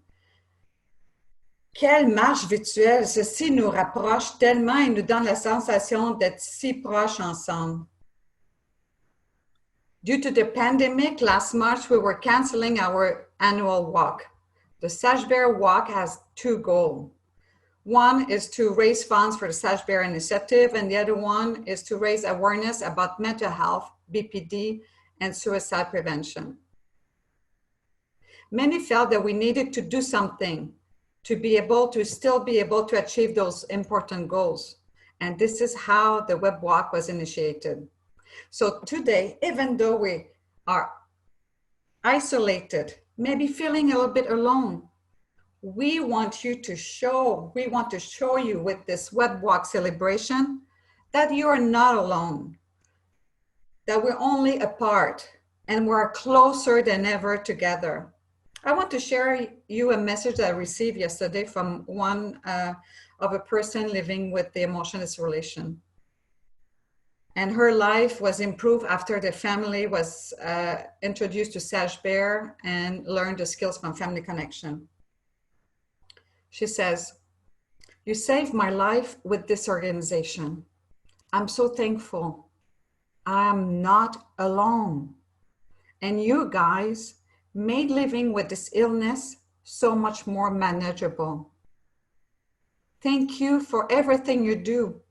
Quelle marche virtuelle, ceci nous rapproche tellement et nous donne la sensation d'être si proches ensemble. Due to the pandemic, last March we were canceling our annual walk. The Sashbear Walk has two goals. One is to raise funds for the Sashbear initiative, and the other one is to raise awareness about mental health, BPD, and suicide prevention. Many felt that we needed to do something to be able to still be able to achieve those important goals. And this is how the Web Walk was initiated. So today, even though we are isolated, maybe feeling a little bit alone, we want to show you with this Web Walk celebration that you are not alone, that we're only a part and we're closer than ever together. I want to share you a message that I received yesterday from one of a person living with the emotional isolation. And her life was improved after the family was introduced to Sashbear and learned the skills from Family Connection. She says, "You saved my life with this organization. I'm so thankful. I'm not alone. And you guys made living with this illness so much more manageable. Thank you for everything you do.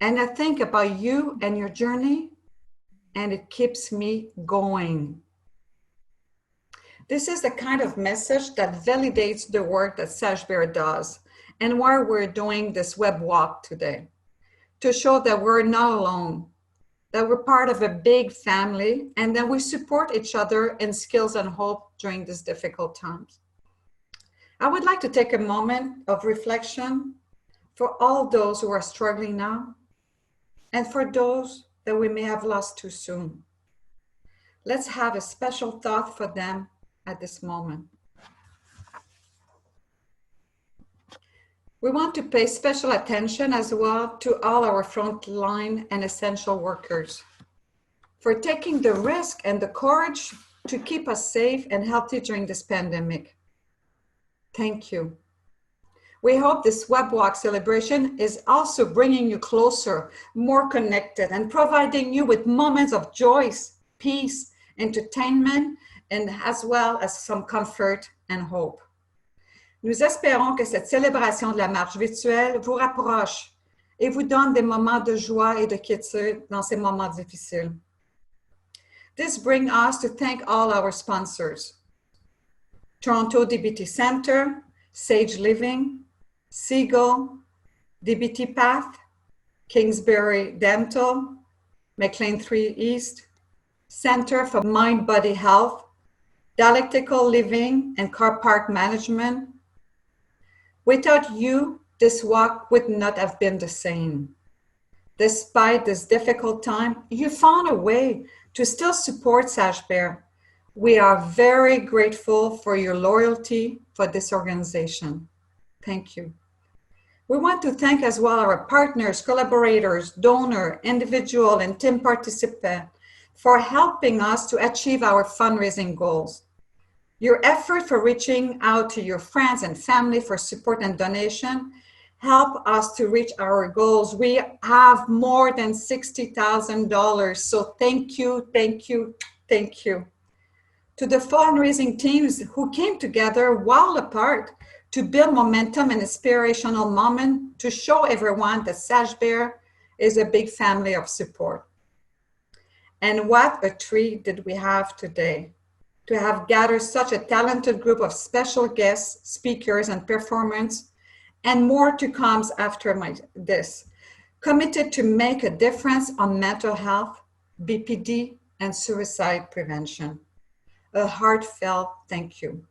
And I think about you and your journey, and it keeps me going." This is the kind of message that validates the work that Sashbear does and why we're doing this web walk today, to show that we're not alone, that we're part of a big family, and that we support each other in skills and hope during these difficult times. I would like to take a moment of reflection for all those who are struggling now, and for those that we may have lost too soon. Let's have a special thought for them at this moment. We want to pay special attention as well to all our frontline and essential workers for taking the risk and the courage to keep us safe and healthy during this pandemic. Thank you. We hope this Web Walk celebration is also bringing you closer, more connected, and providing you with moments of joy, peace, entertainment, and as well as some comfort and hope. Nous espérons que cette célébration de la marche virtuelle vous rapproche et vous donne des moments de joie et de quiétude dans ces moments difficiles. This brings us to thank all our sponsors: Toronto DBT Center, Sage Living, Seagull, DBT Path, Kingsbury Dental, McLean 3 East, Center for Mind Body Health, Dialectical Living, and Car Park Management. Without you, this walk would not have been the same. Despite this difficult time, you found a way to still support Sashbear. We are very grateful for your loyalty for this organization. Thank you. We want to thank as well our partners, collaborators, donors, individual and team participants for helping us to achieve our fundraising goals. Your effort for reaching out to your friends and family for support and donation help us to reach our goals. We have more than $60,000. So thank you, thank you, thank you. To the fundraising teams who came together while apart to build momentum and inspirational moment to show everyone that Sashbear is a big family of support. And what a treat did we have today to have gathered such a talented group of special guests, speakers, and performers, and more to come after this, committed to make a difference on mental health, BPD, and suicide prevention. A heartfelt thank you.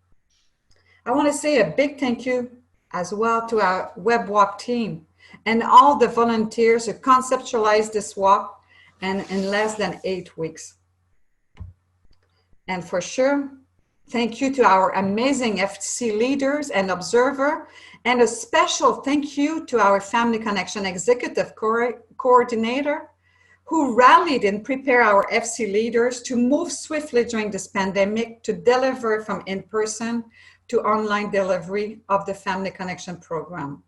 I want to say a big thank you as well to our Web Walk team and all the volunteers who conceptualized this walk and in less than 8 weeks. And for sure, thank you to our amazing FC leaders and observer, and a special thank you to our Family Connection Executive Coordinator, who rallied and prepared our FC leaders to move swiftly during this pandemic to deliver from in-person to online delivery of the Family Connection program.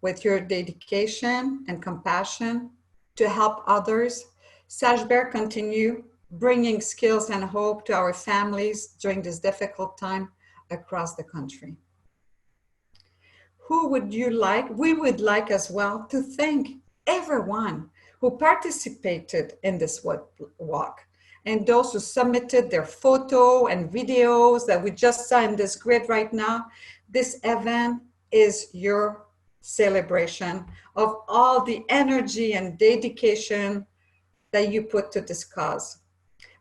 With your dedication and compassion to help others, Sashbear continue bringing skills and hope to our families during this difficult time across the country. We would like as well to thank everyone who participated in this walk and those who submitted their photo and videos that we just saw in this grid right now. This event is your celebration of all the energy and dedication that you put to this cause.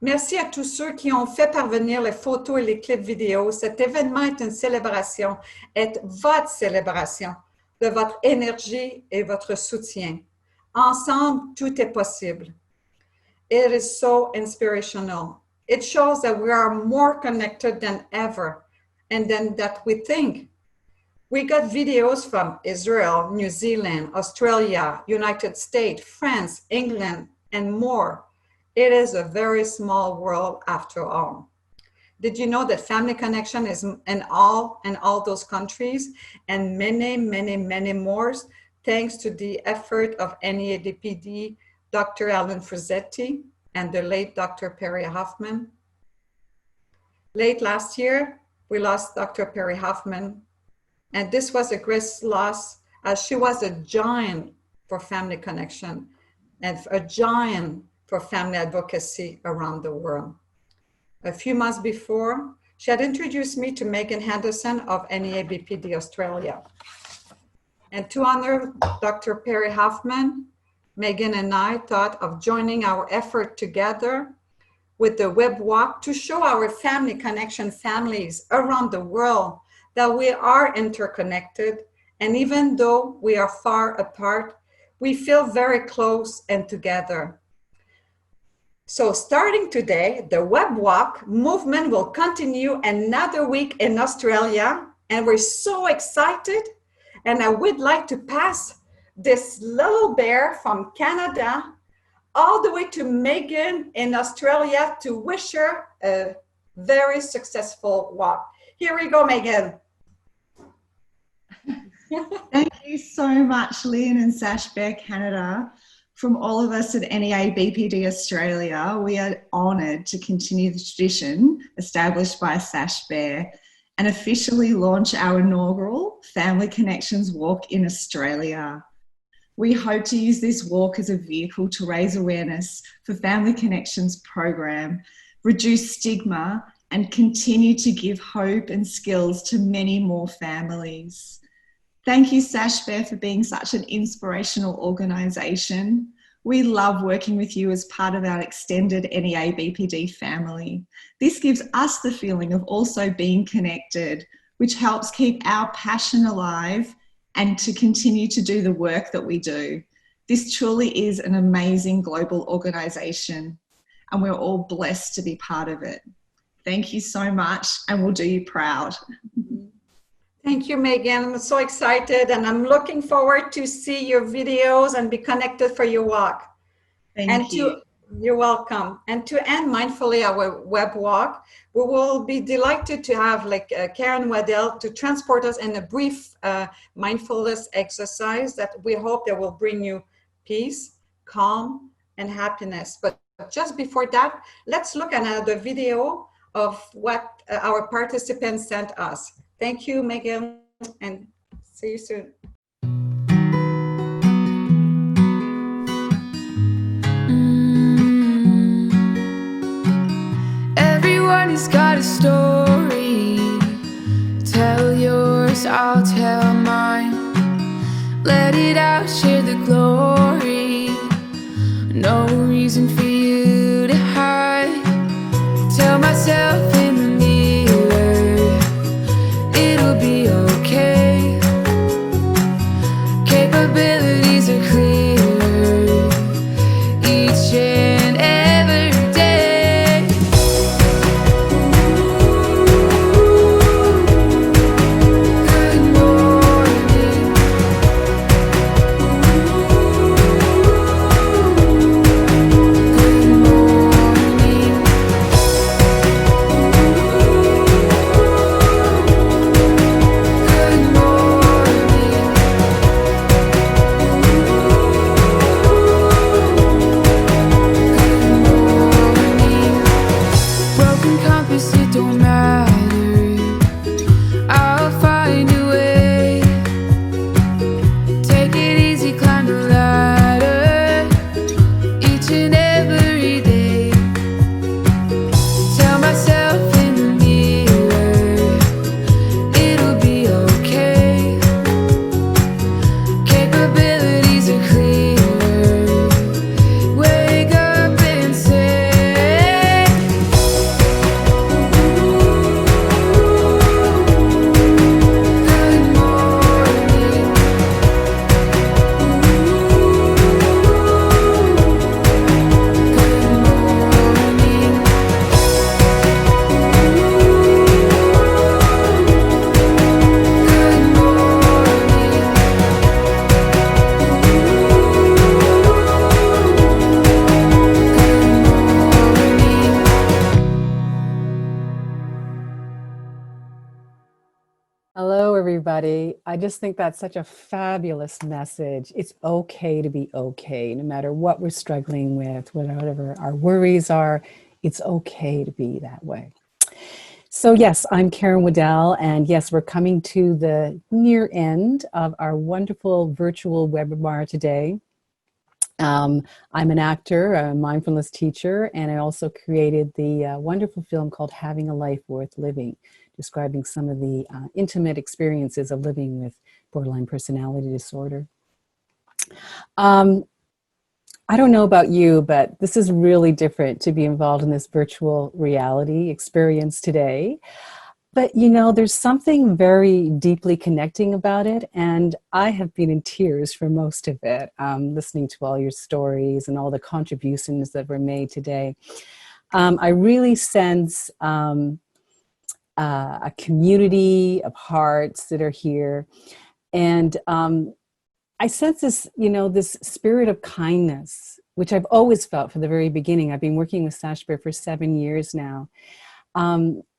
Merci à tous ceux qui ont fait parvenir les photos et les clips vidéo. Cet événement est une célébration, est votre célébration de votre énergie et votre soutien. Ensemble, tout est possible. It is so inspirational. It shows that we are more connected than ever and than that we think. We got videos from Israel, New Zealand, Australia, United States, France, England, and more. It is a very small world after all. Did you know that Family Connection is in all those countries and many, many, many more, thanks to the effort of NEABPD, Dr. Alan Fruzzetti, and the late Dr. Perry Hoffman. Late last year, we lost Dr. Perry Hoffman, and this was a great loss as she was a giant for Family Connection and a giant for family advocacy around the world. A few months before, she had introduced me to Megan Henderson of NEABPD Australia. And to honor Dr. Perry Hoffman, Megan and I thought of joining our effort together with the Web Walk to show our Family Connection families around the world that we are interconnected. And even though we are far apart, we feel very close and together. So starting today, the Web Walk movement will continue another week in Australia, and we're so excited. And I would like to pass this little bear from Canada all the way to Megan in Australia to wish her a very successful walk. Here we go, Megan. Thank you so much, Lynn and Sashbear Canada. From all of us at NEABPD Australia, we are honoured to continue the tradition established by Sashbear and officially launch our inaugural Family Connections Walk in Australia. We hope to use this walk as a vehicle to raise awareness for Family Connections program, reduce stigma, and continue to give hope and skills to many more families. Thank you, Sashbear, for being such an inspirational organisation. We love working with you as part of our extended NEABPD family. This gives us the feeling of also being connected, which helps keep our passion alive and to continue to do the work that we do. This truly is an amazing global organisation, and we're all blessed to be part of it. Thank you so much, and we'll do you proud. Thank you, Megan. I'm so excited, and I'm looking forward to see your videos and be connected for your walk. Thank you. You're welcome. And to end mindfully our web walk, we will be delighted to have Karen Waddell to transport us in a brief mindfulness exercise that we hope that will bring you peace, calm, and happiness. But just before that, let's look at another video of what our participants sent us. Thank you, Megan, and see you soon. Everybody's got a story. Tell yours, I'll tell mine. Let it out, share the glory. No reason for you to hide. Tell myself in the mirror, it'll be okay. Capabilities are clearer each and every day. Good morning. Good everybody. I just think that's such a fabulous message. It's okay to be okay, no matter what we're struggling with, whatever our worries are, it's okay to be that way. So yes, I'm Karen Waddell, and yes, we're coming to the near end of our wonderful virtual webinar today. I'm an actor, a mindfulness teacher, and I also created the wonderful film called Having a Life Worth Living, describing some of the intimate experiences of living with borderline personality disorder. I don't know about you, but this is really different to be involved in this virtual reality experience today. But you know, there's something very deeply connecting about it, and I have been in tears for most of it, listening to all your stories and all the contributions that were made today. I really sense a community of hearts that are here, and I sense this, you know, this spirit of kindness, which I've always felt from the very beginning. I've been working with Sashbear for 7 years now.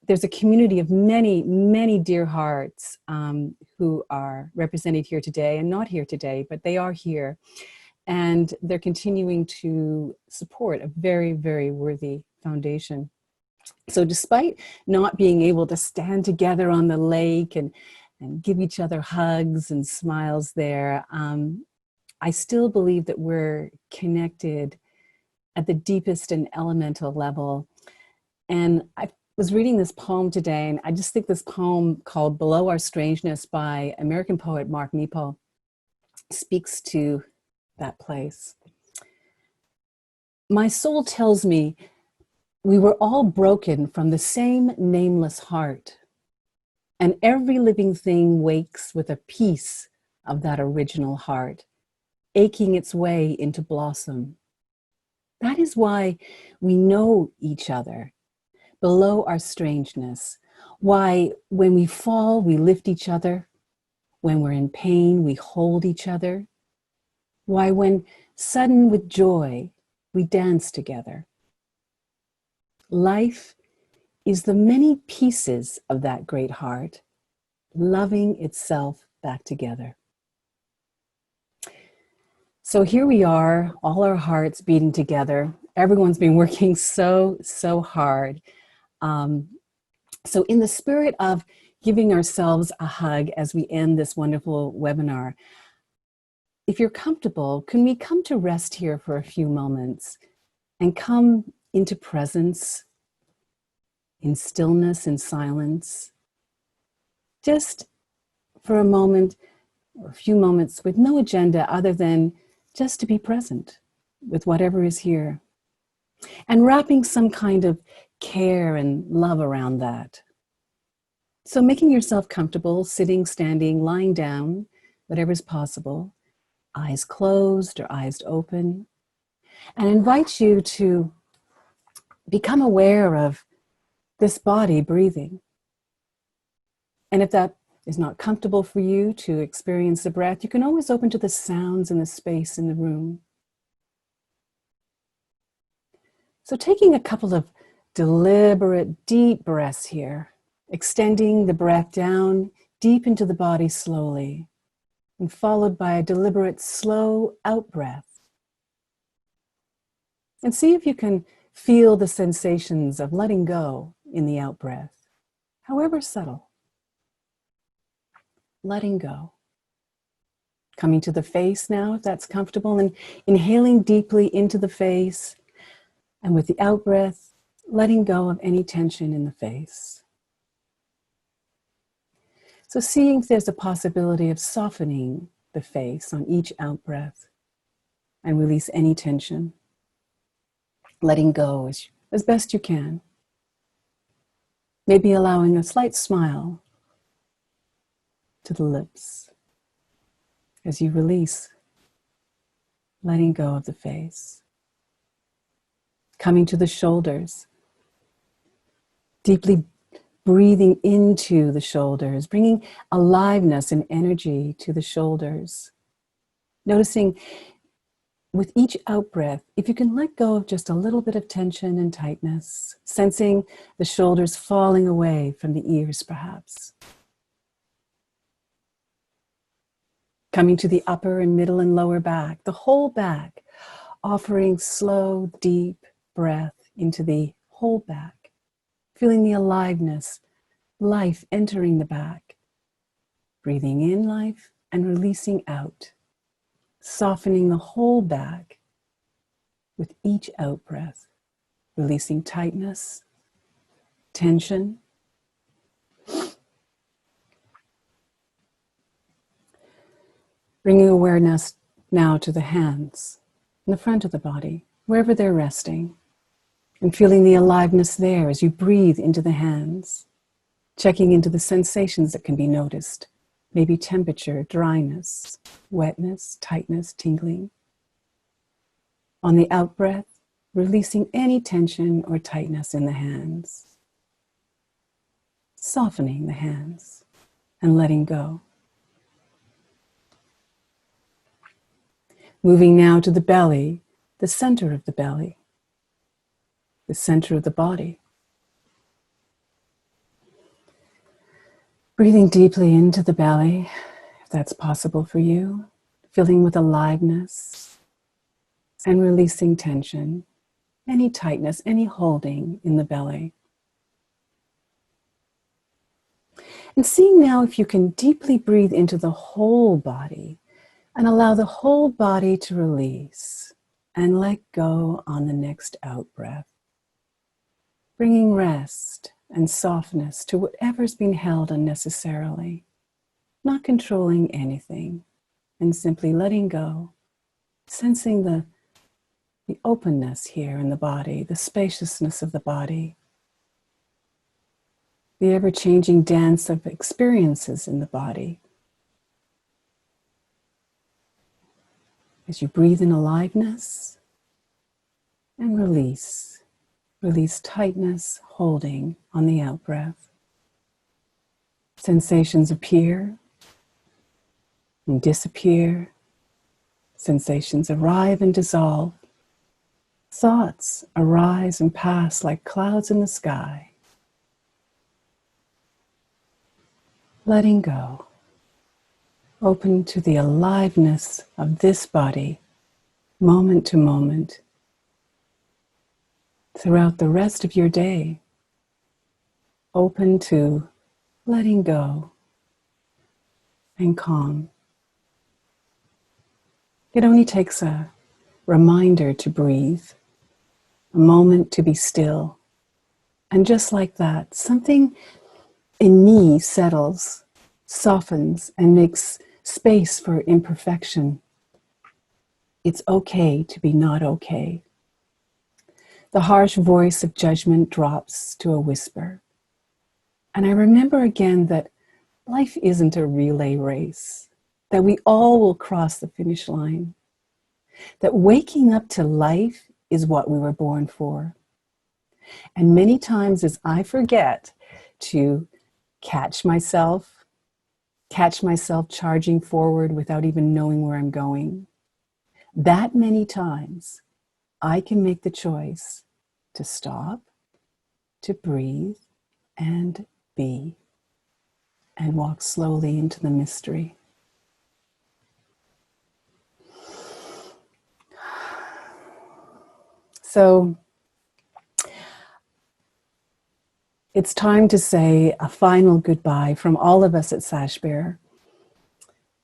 There's a community of many, many dear hearts who are represented here today and not here today, but they are here. And they're continuing to support a very, very worthy foundation. So despite not being able to stand together on the lake and give each other hugs and smiles there, I still believe that we're connected at the deepest and elemental level. And I was reading this poem today, and I just think this poem called Below Our Strangeness by American poet Mark Nepo speaks to that place. My soul tells me we were all broken from the same nameless heart, and every living thing wakes with a piece of that original heart, aching its way into blossom. That is why we know each other below our strangeness, why when we fall, we lift each other, when we're in pain, we hold each other, why when sudden with joy, we dance together. Life is the many pieces of that great heart, loving itself back together. So here we are, all our hearts beating together. Everyone's been working so hard. So in the spirit of giving ourselves a hug as we end this wonderful webinar, if you're comfortable, can we come to rest here for a few moments and come into presence, in stillness and silence, just for a moment or a few moments with no agenda other than just to be present with whatever is here, and wrapping some kind of care and love around that. So making yourself comfortable, sitting, standing, lying down, whatever's possible, eyes closed or eyes open, and invite you to become aware of this body breathing. And if that is not comfortable for you to experience the breath, you can always open to the sounds and the space in the room. So taking a couple of deliberate, deep breaths here, extending the breath down deep into the body slowly, and followed by a deliberate, slow out breath. And see if you can feel the sensations of letting go in the out breath, however subtle. Letting go. Coming to the face now, if that's comfortable, and inhaling deeply into the face, and with the out breath, letting go of any tension in the face. So seeing if there's a possibility of softening the face on each out breath and release any tension. Letting go as best you can. Maybe allowing a slight smile to the lips as you release, letting go of the face. Coming to the shoulders, deeply breathing into the shoulders, bringing aliveness and energy to the shoulders. Noticing with each out breath, if you can let go of just a little bit of tension and tightness, sensing the shoulders falling away from the ears perhaps. coming to the upper and middle and lower back, the whole back, offering slow, deep breath into the whole back, feeling the aliveness, life entering the back, breathing in life and releasing out, softening the whole back with each out breath, releasing tightness, tension. Bringing awareness now to the hands in the front of the body, wherever they're resting, and feeling the aliveness there as you breathe into the hands, checking into the sensations that can be noticed, maybe temperature, dryness, wetness, tightness, tingling. On the out breath, releasing any tension or tightness in the hands, softening the hands and letting go. Moving now to the belly, the center of the belly, the center of the body. Breathing deeply into the belly, if that's possible for you, filling with aliveness and releasing tension, any tightness, any holding in the belly. And seeing now if you can deeply breathe into the whole body and allow the whole body to release and let go on the next out breath, bringing rest and softness to whatever's been held unnecessarily, not controlling anything, and simply letting go, sensing the openness here in the body, the spaciousness of the body, the ever-changing dance of experiences in the body. As you breathe in aliveness and release, release tightness, holding on the out breath. Sensations appear and disappear. Sensations arrive and dissolve. Thoughts arise and pass like clouds in the sky. Letting go. Open to the aliveness of this body, moment to moment, throughout the rest of your day. Open to letting go and calm. It only takes a reminder to breathe, a moment to be still. And just like that, something in me settles, softens, and makes space for imperfection. It's okay to be not okay. The harsh voice of judgment drops to a whisper. And I remember again that life isn't a relay race, that we all will cross the finish line, that waking up to life is what we were born for. And many times as I forget to catch myself charging forward without even knowing where I'm going, that many times I can make the choice to stop, to breathe, and be, and walk slowly into the mystery. So it's time to say a final goodbye from all of us at Sashbear.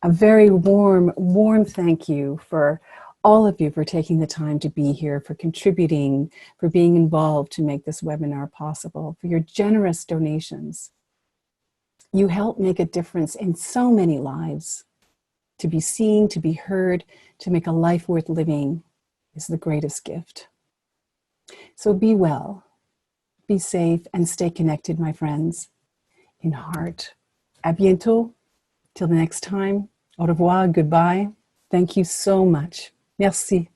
A very warm, warm thank you for all of you for taking the time to be here, for contributing, for being involved to make this webinar possible, for your generous donations. You help make a difference in so many lives. To be seen, to be heard, to make a life worth living is the greatest gift. So be well. Be safe and stay connected, my friends, in heart. À bientôt. Till the next time. Au revoir. Goodbye. Thank you so much. Merci.